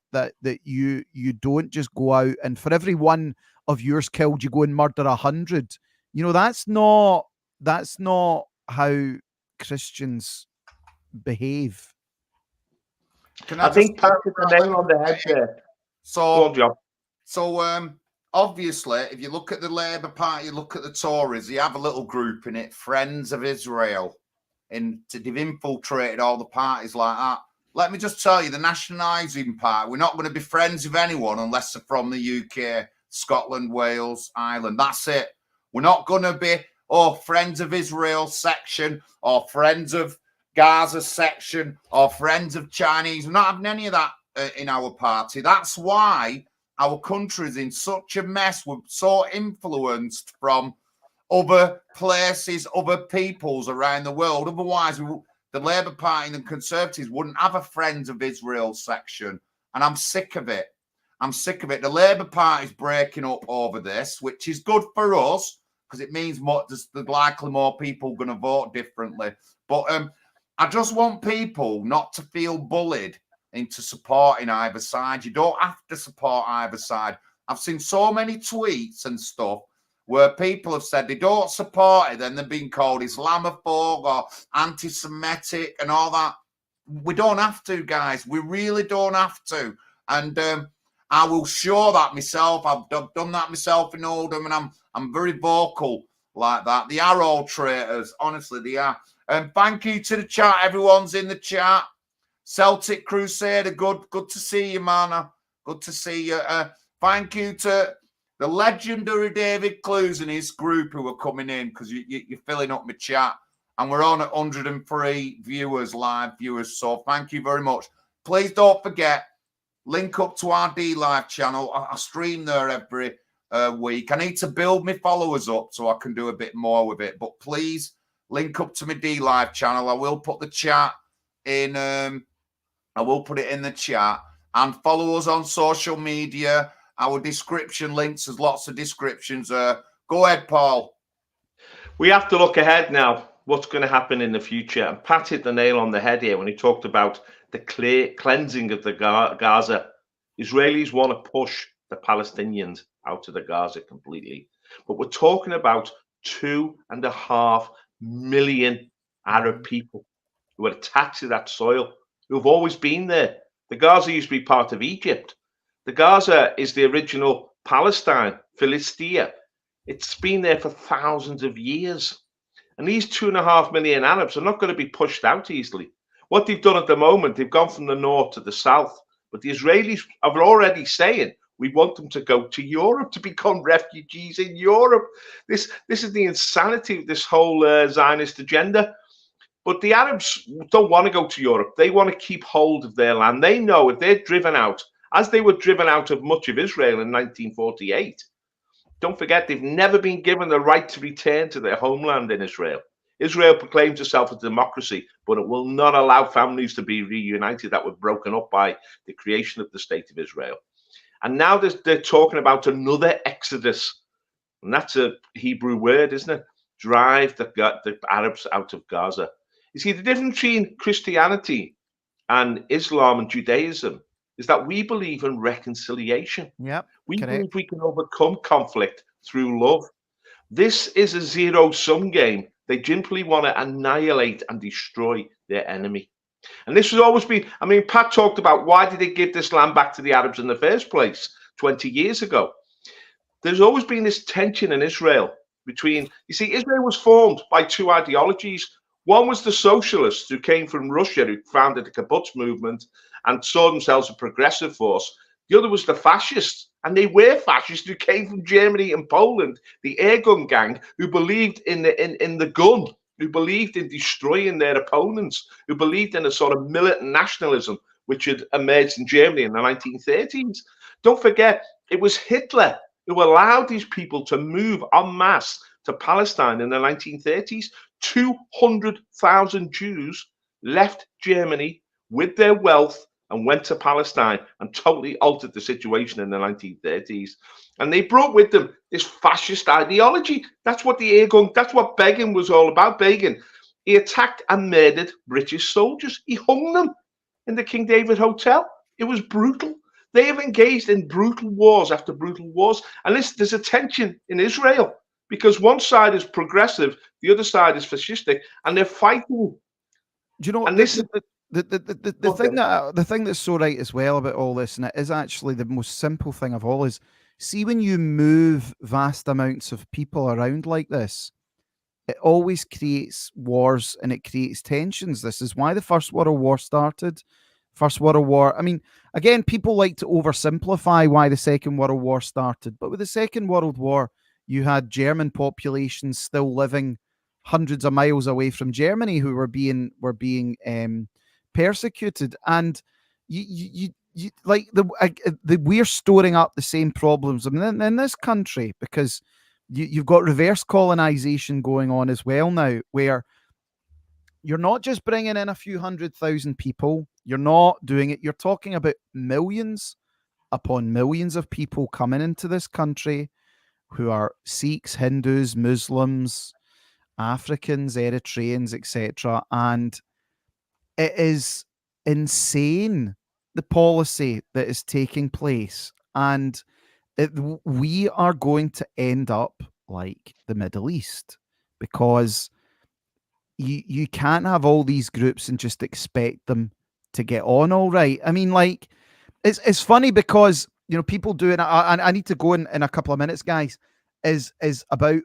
you don't just go out and for every one of yours killed, you go and murder 100. You know, that's not how Christians behave. I think Pat hit the nail on the head there. So obviously, if you look at the Labour Party, you look at the Tories, you have a little group in it, Friends of Israel, and they've infiltrated all the parties like that. Let me just tell you, the Nationalising Party, we're not going to be friends with anyone unless they're from the UK, Scotland, Wales, Ireland. That's it. We're not going to be, Friends of Israel section, or Friends of Gaza section, or Friends of Chinese. We're not having any of that in our party. That's why our country is in such a mess. We're so influenced from other places, other peoples around the world. Otherwise, the Labour Party and the Conservatives wouldn't have a Friends of Israel section. And I'm sick of it. The Labour Party's breaking up over this, which is good for us because it means there's likely more people going to vote differently. But I just want people not to feel bullied into supporting either side. You don't have to support either side. I've seen so many tweets and stuff where people have said they don't support it, then they're being called Islamophobe or anti-Semitic and all that. We don't have to, guys. We really don't have to. And I will show that myself. I've done that myself in Oldham, and I'm very vocal like that. They are all traitors. Honestly, they are. And thank you to the chat. Everyone's in the chat. Celtic Crusader, good to see you, man. Good to see you. Thank you to the legendary David Clews and his group who are coming in because you're filling up my chat. And we're on at 103 live viewers. So thank you very much. Please don't forget, link up to our DLive channel. I stream there every week. I need to build my followers up so I can do a bit more with it. But please link up to my DLive channel. I will put the chat in. I will put it in the chat. And follow us on social media. Our description links, there's lots of descriptions. Go ahead, Paul. We have to look ahead now. What's going to happen in the future? And Pat hit the nail on the head here when he talked about the cleansing of the Gaza. Israelis want to push the Palestinians out of the Gaza completely. But we're talking about 2.5 million Arab people who are attached to that soil, who have always been there. The Gaza used to be part of Egypt. The Gaza is the original Palestine, Philistia. It's been there for thousands of years. And these 2.5 million Arabs are not going to be pushed out easily. What they've done at the moment, they've gone from the north to the south. But the Israelis are already saying, we want them to go to Europe, to become refugees in Europe. This is the insanity of this whole Zionist agenda. But the Arabs don't want to go to Europe. They want to keep hold of their land. They know if they're driven out, as they were driven out of much of Israel in 1948, don't forget, they've never been given the right to return to their homeland in Israel. Israel proclaims itself a democracy, but it will not allow families to be reunited that were broken up by the creation of the state of Israel. And now they're talking about another exodus. And that's a Hebrew word, isn't it? Drive the Arabs out of Gaza. You see, the difference between Christianity and Islam and Judaism is that we believe in reconciliation. Yep, we believe we can overcome conflict through love. This is a zero-sum game. They simply want to annihilate and destroy the their enemy. And this has always been, I mean, Pat talked about why did they give this land back to the Arabs in the first place 20 years ago? There's always been this tension in Israel between, you see, Israel was formed by two ideologies. One was the socialists who came from Russia, who founded the kibbutz movement and saw themselves a progressive force. The other was the fascists, and they were fascists who came from Germany and Poland, the air gun gang, who believed in the gun, who believed in destroying their opponents, who believed in a sort of militant nationalism which had emerged in Germany in the 1930s. Don't forget, it was Hitler who allowed these people to move en masse to Palestine in the 1930s. 200,000 Jews left Germany with their wealth and went to Palestine and totally altered the situation in the 1930s. And they brought with them this fascist ideology. That's what that's what Begin was all about. Begin, he attacked and murdered British soldiers. He hung them in the King David Hotel. It was brutal. They have engaged in brutal wars after brutal wars. And there's a tension in Israel because one side is progressive, the other side is fascistic, and they're fighting. Do you know? And this is the thing that's so right as well about all this, and it is actually the most simple thing of all, is see when you move vast amounts of people around like this, it always creates wars and it creates tensions. This is why the First World War started. First World War, I mean, again, people like to oversimplify why the Second World War started, but with the Second World War, you had German populations still living hundreds of miles away from Germany who were being persecuted, and you like we're storing up the same problems in this country because you've got reverse colonization going on as well now, where you're not just bringing in a few 100,000 people. You're not doing it. You're talking about millions upon millions of people coming into this country who are Sikhs, Hindus, Muslims, Africans, Eritreans, etc. And it is insane, the policy that is taking place. And we are going to end up like the Middle East because you can't have all these groups and just expect them to get on all right. I mean, like, it's funny because, you know, people do it. I need to go in a couple of minutes, guys, is about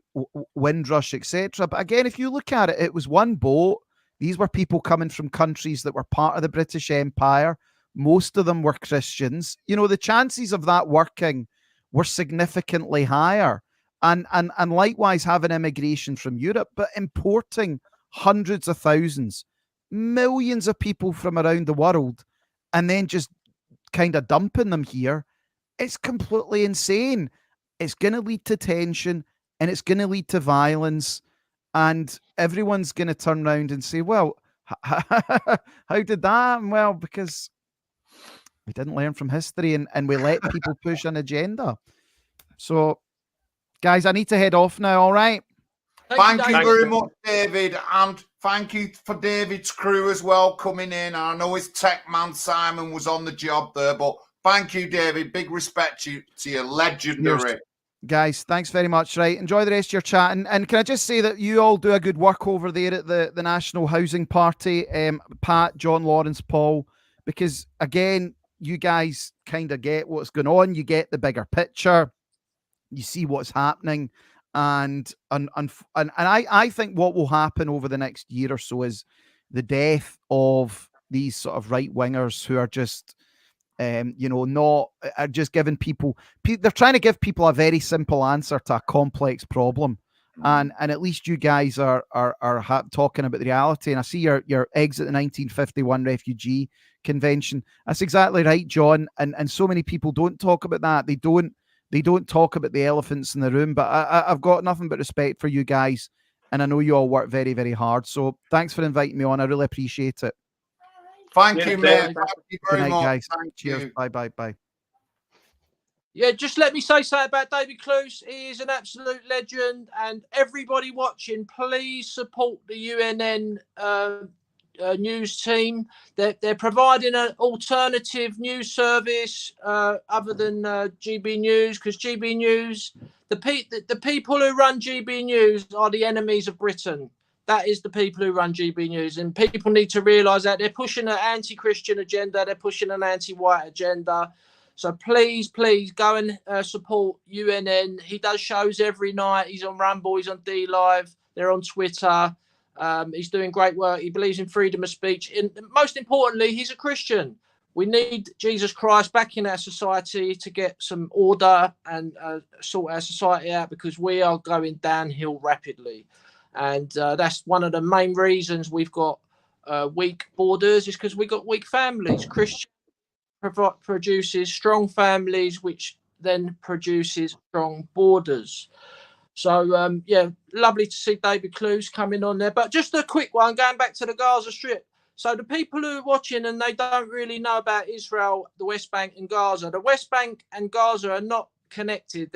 Windrush, etc. But again, if you look at it, it was one boat. These were people coming from countries that were part of the British Empire. Most of them were Christians. You know, the chances of that working were significantly higher. And likewise, having immigration from Europe, but importing hundreds of thousands, millions of people from around the world, and then just kind of dumping them here, it's completely insane. It's going to lead to tension and it's going to lead to violence, and everyone's going to turn around and say, well, how did that? Well, because we didn't learn from history and we let people push an agenda. So, guys, I need to head off now, all right? Thank you very much, David, and thank you for David's crew as well coming in. I know his tech man Simon was on the job there, but thank you, David. Big respect to you, legendary. Guys, thanks very much. Right, enjoy the rest of your chat, and can I just say that you all do a good work over there at the National Housing Party, Pat, John, Lawrence, Paul, because again, you guys kind of get what's going on. You get the bigger picture. You see what's happening. And I think what will happen over the next year or so is the death of these sort of right wingers who are just, not are just giving people. They're trying to give people a very simple answer to a complex problem, and at least you guys are talking about the reality. And I see your exit the 1951 refugee convention. That's exactly right, John. And so many people don't talk about that. They don't talk about the elephants in the room, but I've got nothing but respect for you guys, and I know you all work very, very hard. So thanks for inviting me on. I really appreciate it. Thank you, man. Thank you very Good night, much. guys. Thank Cheers. you. Bye. Yeah, just let me say something about David Clews. He is an absolute legend, and everybody watching, please support the UNN news team. They're providing an alternative news service other than GB News, because GB News, the people who run GB News are the enemies of Britain. that is the people who run GB News, and people need to realise that they're pushing an anti-Christian agenda, they're pushing an anti-white agenda. So please go and support UNN. He does shows every night. He's on Rumble, he's on DLive, they're on Twitter. He's doing great work. He believes in freedom of speech. And most importantly, he's a Christian. We need Jesus Christ back in our society to get some order and sort our society out, because we are going downhill rapidly. And that's one of the main reasons we've got weak borders, is because we've got weak families. Christian produces strong families, which then produces strong borders. So, yeah, lovely to see David Clews coming on there. But just a quick one, going back to the Gaza Strip. So the people who are watching and they don't really know about Israel, the West Bank and Gaza, the West Bank and Gaza are not connected.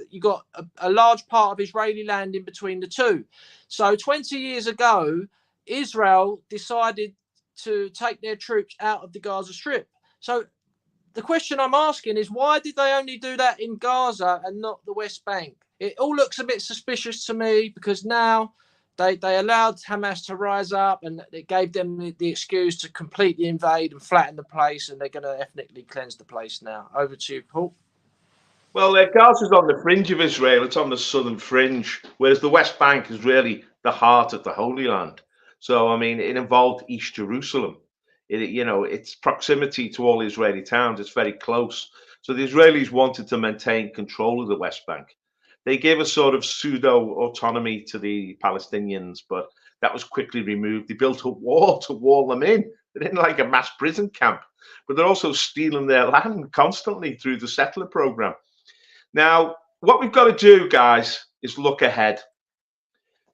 You got a large part of Israeli land in between the two. So 20 years ago, Israel decided to take their troops out of the Gaza Strip. So the question I'm asking is, why did they only do that in Gaza and not the West Bank? It all looks a bit suspicious to me, because now they allowed Hamas to rise up, and it gave them the excuse to completely invade and flatten the place, and they're going to ethnically cleanse the place now. Over to you, Paul. Well, Gaza's on the fringe of Israel. It's on the southern fringe, whereas the West Bank is really the heart of the Holy Land. So, I mean, it involved East Jerusalem. Its proximity to all Israeli towns, it's very close. So the Israelis wanted to maintain control of the West Bank. They gave a sort of pseudo-autonomy to the Palestinians, but that was quickly removed. They built a wall to wall them in. They're in like a mass prison camp, but they're also stealing their land constantly through the settler program. Now, what we've got to do, guys, is look ahead,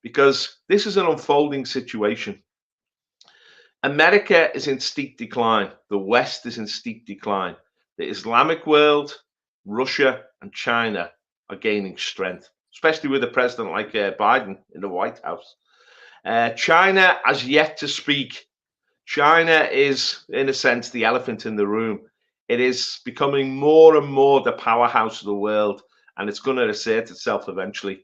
because this is an unfolding situation. America is in steep decline. The West is in steep decline. The Islamic world, Russia, and China are gaining strength, especially with a president like Biden in the White House. China has yet to speak. China is, in a sense, the elephant in the room. It is becoming more and more the powerhouse of the world, and it's going to assert itself eventually.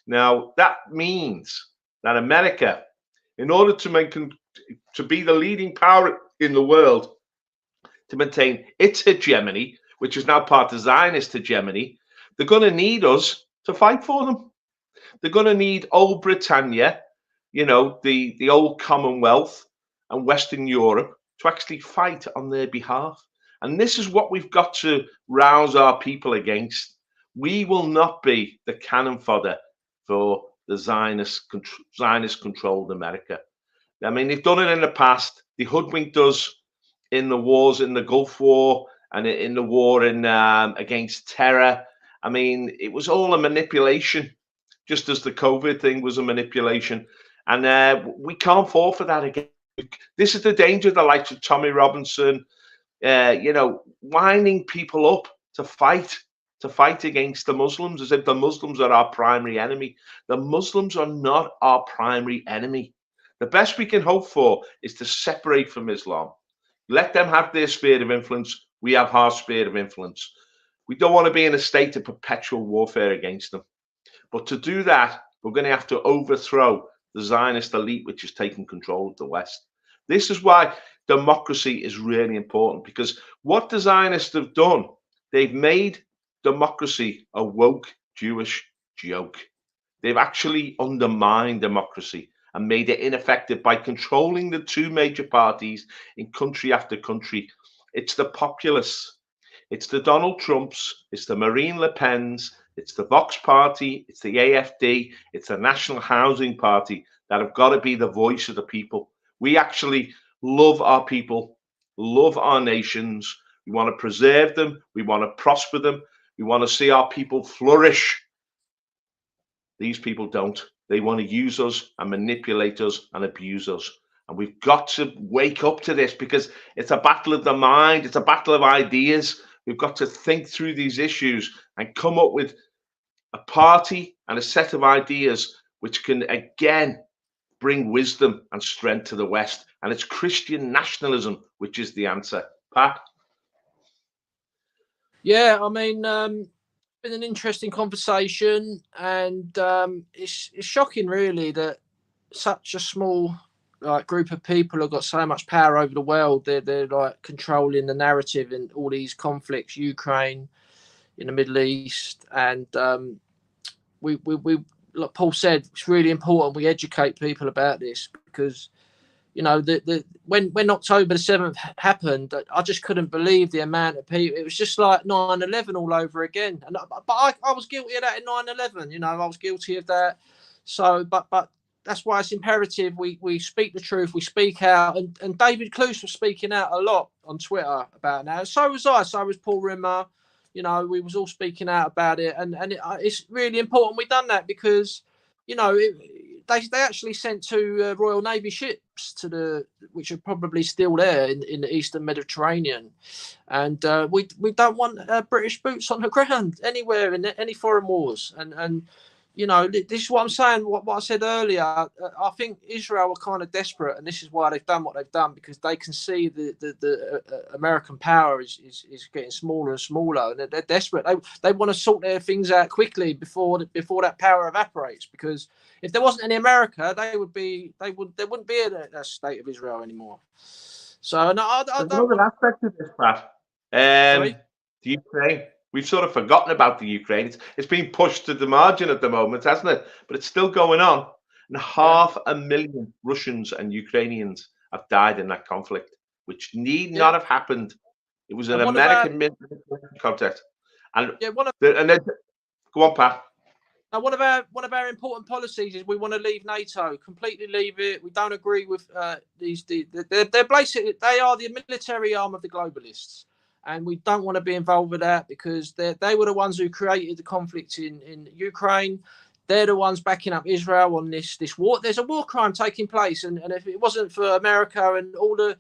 Now, that means that America, in order to be the leading power in the world, to maintain its hegemony, which is now part of Zionist hegemony, they're going to need us to fight for them. They're going to need old Britannia, the old Commonwealth and Western Europe, to actually fight on their behalf. And this is what we've got to rouse our people against. We will not be the cannon fodder for the Zionist-controlled America. I mean, they've done it in the past. They hoodwinked us in the wars, in the Gulf War and in the war against terror. I mean, it was all a manipulation, just as the COVID thing was a manipulation. And we can't fall for that again. This is the danger of the likes of Tommy Robinson, winding people up to fight against the Muslims, as if the Muslims are our primary enemy. The Muslims are not our primary enemy. The best we can hope for is to separate from Islam. Let them have their sphere of influence. We have our sphere of influence. We don't want to be in a state of perpetual warfare against them. But to do that, we're going to have to overthrow the Zionist elite, which is taking control of the West. This is why democracy is really important, because what the Zionists have done, they've made democracy a woke Jewish joke. They've actually undermined democracy and made it ineffective by controlling the two major parties in country after country. It's the populists, it's the Donald Trumps, it's the Marine Le Pens, it's the Vox Party, it's the AfD, it's the National Housing Party that have got to be the voice of the people. We actually love our people, love our nations. We want to preserve them. We want to prosper them. We want to see our people flourish. These people don't. They want to use us and manipulate us and abuse us. And we've got to wake up to this, because it's a battle of the mind. It's a battle of ideas. We've got to think through these issues and come up with a party and a set of ideas which can, again, bring wisdom and strength to the West. And it's Christian nationalism which is the answer. Pat? Yeah, I mean, been an interesting conversation, and it's shocking, really, that such a small group of people have got so much power over the world. They're like controlling the narrative in all these conflicts, Ukraine, in the Middle East, and we like Paul said, it's really important we educate people about this, because when October the 7th happened, I just couldn't believe the amount of people. It was just like 9/11 all over again. And but I was guilty of that in 9/11. I was guilty of that. So, but that's why it's imperative we speak the truth, we speak out. And David Clews was speaking out a lot on Twitter about it now. So was I. So was Paul Rimmer. We was all speaking out about it, and it's really important we done that, because they actually sent 2 Royal Navy ships which are probably still there in the Eastern Mediterranean, and we don't want British boots on the ground anywhere in any foreign wars. And this is what I'm saying. What I said earlier. I think Israel are kind of desperate, and this is why they've done what they've done, because they can see the American power is getting smaller and smaller, and they're desperate. They want to sort their things out quickly before that power evaporates. Because if there wasn't any America, there wouldn't be a state of Israel anymore. So no, I There's don't. another aspect of this, Pat. The Ukraine. We've sort of forgotten about the Ukraine. It's been pushed to the margin at the moment, hasn't it? But it's still going on. And 500,000 Russians and Ukrainians have died in that conflict, which need not have happened. It was an American military contest. And then go on, Pat. Now, one of our important policies is we want to leave NATO, completely leave it. We don't agree with these. They're basically, they are the military arm of the globalists, and we don't want to be involved with that, because they were the ones who created the conflict in Ukraine. They're the ones backing up Israel on this war. There's a war crime taking place, and if it wasn't for America and all the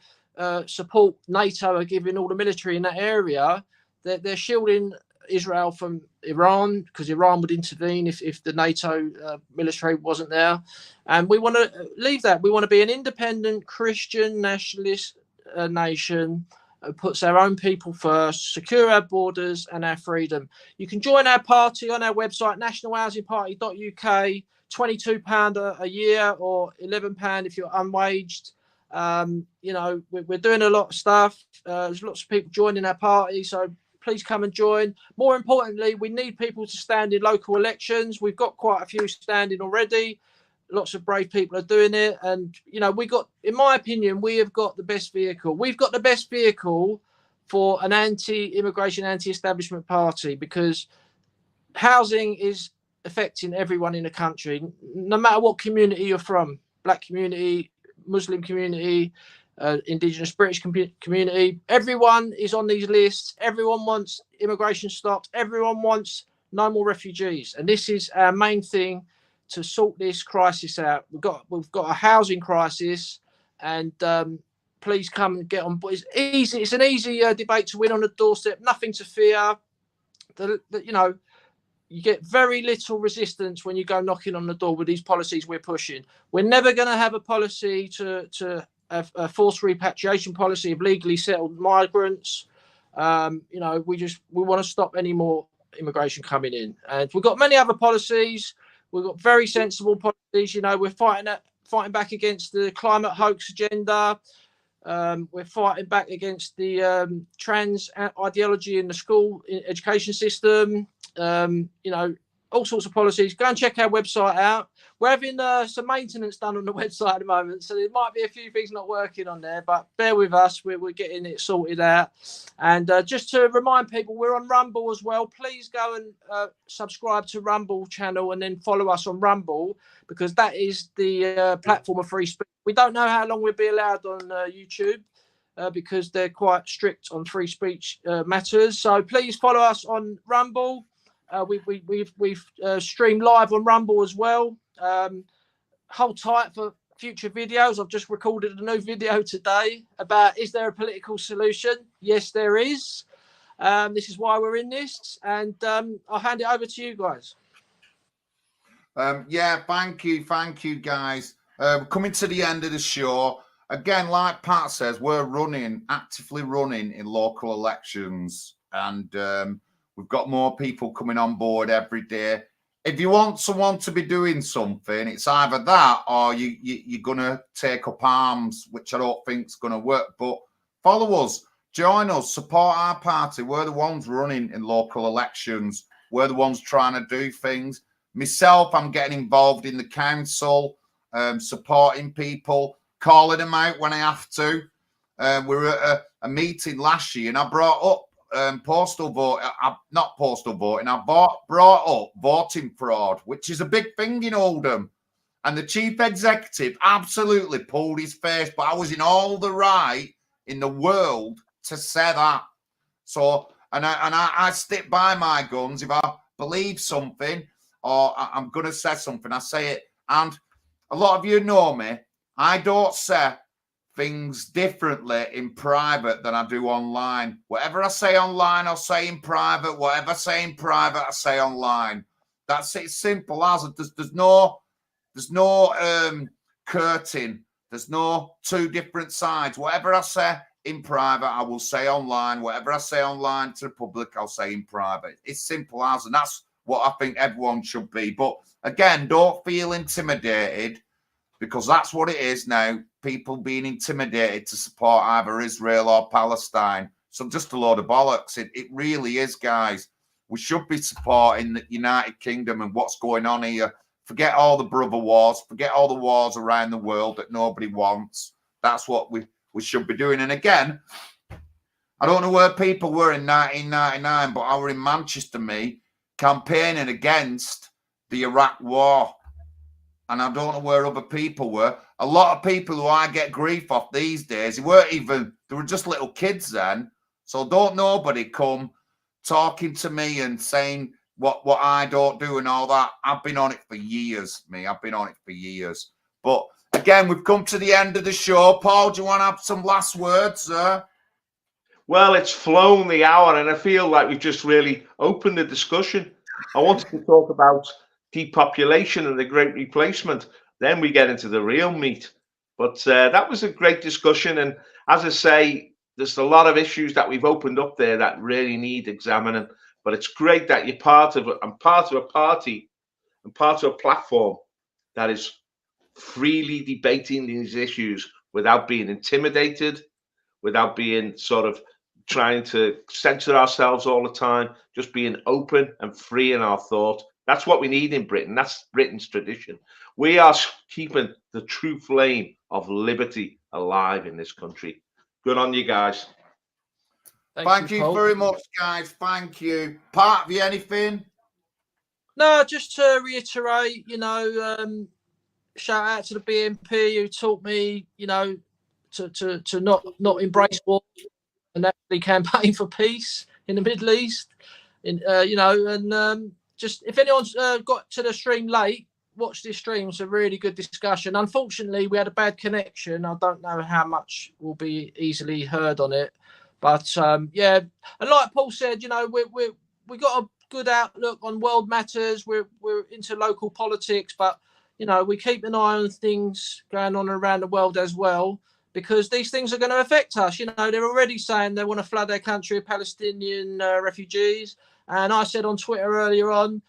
support NATO are giving all the military in that area, they're shielding Israel from Iran, because Iran would intervene if the NATO military wasn't there. And we want to leave that. We want to be an independent Christian nationalist nation who puts our own people first, secure our borders and our freedom. You can join our party on our website, nationalhousingparty.uk, £22 a year or £11 if you're unwaged. We're doing a lot of stuff. There's lots of people joining our party, so please come and join. More importantly, we need people to stand in local elections. We've got quite a few standing already. Lots of brave people are doing it. And, in my opinion, we have got the best vehicle. We've got the best vehicle for an anti-immigration, anti-establishment party, because housing is affecting everyone in the country, no matter what community you're from, Black community, Muslim community, Indigenous British community. Everyone is on these lists. Everyone wants immigration stopped. Everyone wants no more refugees. And this is our main thing, to sort this crisis out. We've got a housing crisis, and please come and get on board. It's easy. It's an easy debate to win on the doorstep. Nothing to fear. You get very little resistance when you go knocking on the door with these policies we're pushing. We're never going to have a policy to a forced repatriation policy of legally settled migrants. We want to stop any more immigration coming in, and we've got many other policies. We've got very sensible policies. We're fighting back against the climate hoax agenda. We're fighting back against the trans ideology in the school education system. All sorts of policies. Go and check our website out. We're having some maintenance done on the website at the moment, so there might be a few things not working on there, but bear with us. We're getting it sorted out. And just to remind people, we're on Rumble as well. Please go and subscribe to Rumble channel, and then follow us on Rumble, because that is the platform of free speech. We don't know how long we'll be allowed on YouTube, because they're quite strict on free speech matters. So please follow us on Rumble. We've streamed live on Rumble as well. Hold tight for future videos. I've just recorded a new video today about, is there a political solution? Yes, there is. This is why we're in this, and I'll hand it over to you guys. Thank you, guys. Coming to the end of the show. Again, like Pat says, we're actively running in local elections, and we've got more people coming on board every day. if you want someone to be doing something, it's either that or you're going to take up arms, which I don't think is going to work. But follow us, join us, support our party. We're the ones running in local elections. We're the ones trying to do things. Myself, I'm getting involved in the council, supporting people, calling them out when I have to. We were at a meeting last year and I brought up postal vote, not postal voting. I brought up voting fraud, which is a big thing in Oldham. And the chief executive absolutely pulled his face, but I was in all the right in the world to say that. So, and I stick by my guns. If I believe something or I'm going to say something, I say it. And a lot of you know me. I don't say things differently in private than I do online. Whatever I say online, I'll say in private. Whatever I say in private, I say online. That's it. Simple as it. There's no curtain. There's no two different sides. Whatever I say in private, I will say online. Whatever I say online to the public, I'll say in private. It's simple as, and that's what I think everyone should be. But again, don't feel intimidated, because that's what it is now. People being intimidated to support either Israel or Palestine. So just a load of bollocks. It really is, guys. We should be supporting the United Kingdom and what's going on here. Forget all the brother wars. Forget all the wars around the world that nobody wants. That's what we should be doing. And again, I don't know where people were in 1999, but I were in Manchester, campaigning against the Iraq war. And I don't know where other people were. A lot of people who I get grief off these days, they were just little kids then. So don't nobody come talking to me and saying what I don't do and all that. I've been on it for years, I've been on it for years. But again, we've come to the end of the show. Paul, do you want to have some last words, sir? Well, it's flown the hour, and I feel like we've just really opened the discussion. I wanted to talk about depopulation and the great replacement. Then we get into the real meat. But that was a great discussion. And as I say, there's a lot of issues that we've opened up there that really need examining. But it's great that you're part of it. I'm part of a party and part of a platform that is freely debating these issues without being intimidated, without being sort of trying to censor ourselves all the time, just being open and free in our thought. That's what we need in Britain. That's Britain's tradition. We are keeping the true flame of liberty alive in this country. Good on you guys. Thank you very much, guys. Thank you. Pat, have you anything? No, just to reiterate, shout out to the BNP who taught me, to not embrace war and actually campaign for peace in the Middle East. Just if anyone's got to the stream late, watch this stream. It's a really good discussion. Unfortunately, we had a bad connection. I don't know how much will be easily heard on it, but and like Paul said, we got a good outlook on world matters. We're into local politics, but we keep an eye on things going on around the world as well, because these things are going to affect us. They're already saying they want to flood their country with Palestinian refugees. And I said on Twitter earlier on,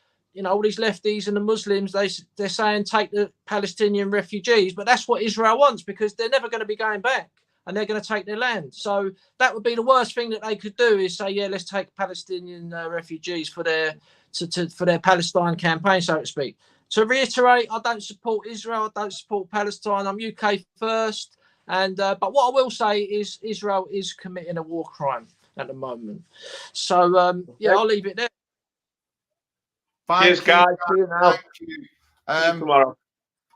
all these lefties and the Muslims, they're saying take the Palestinian refugees, but that's what Israel wants, because they're never going to be going back and they're going to take their land. So that would be the worst thing that they could do, is say, yeah, let's take Palestinian refugees for their for their Palestine campaign, so to speak. To reiterate, I don't support Israel. I don't support Palestine. I'm UK first. And but what I will say is Israel is committing a war crime at the moment. So I'll leave it there. Cheers, guys. See you now. Thank you. See you tomorrow.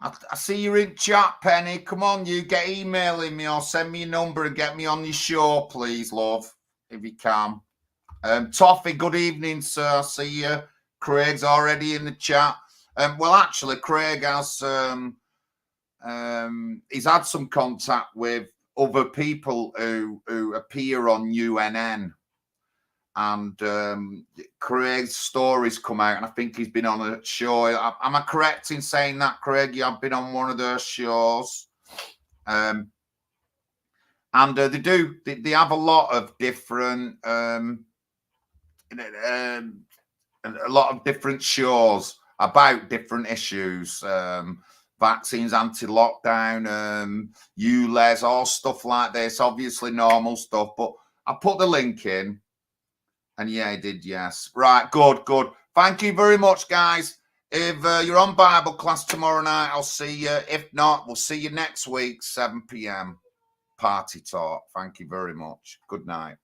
I see you're in chat, Penny. Come on, you get emailing me or send me your number and get me on your show, please, love, if you can. Toffee, good evening, sir. I see you. Craig's already in the chat. Well, actually, Craig has he's had some contact with other people who appear on UNN, and Craig's stories come out, and I think he's been on a show. Am I correct in saying that, Craig? You have been on one of those shows, and they have a lot of different shows, about different issues, vaccines, anti-lockdown, ULEZ, all stuff like this, obviously normal stuff. But I put the link in, and yeah, I did, yes. Right, good. Thank you very much, guys. If you're on Bible class tomorrow night, I'll see you. If not, we'll see you next week, 7 p.m. Party talk. Thank you very much. Good night.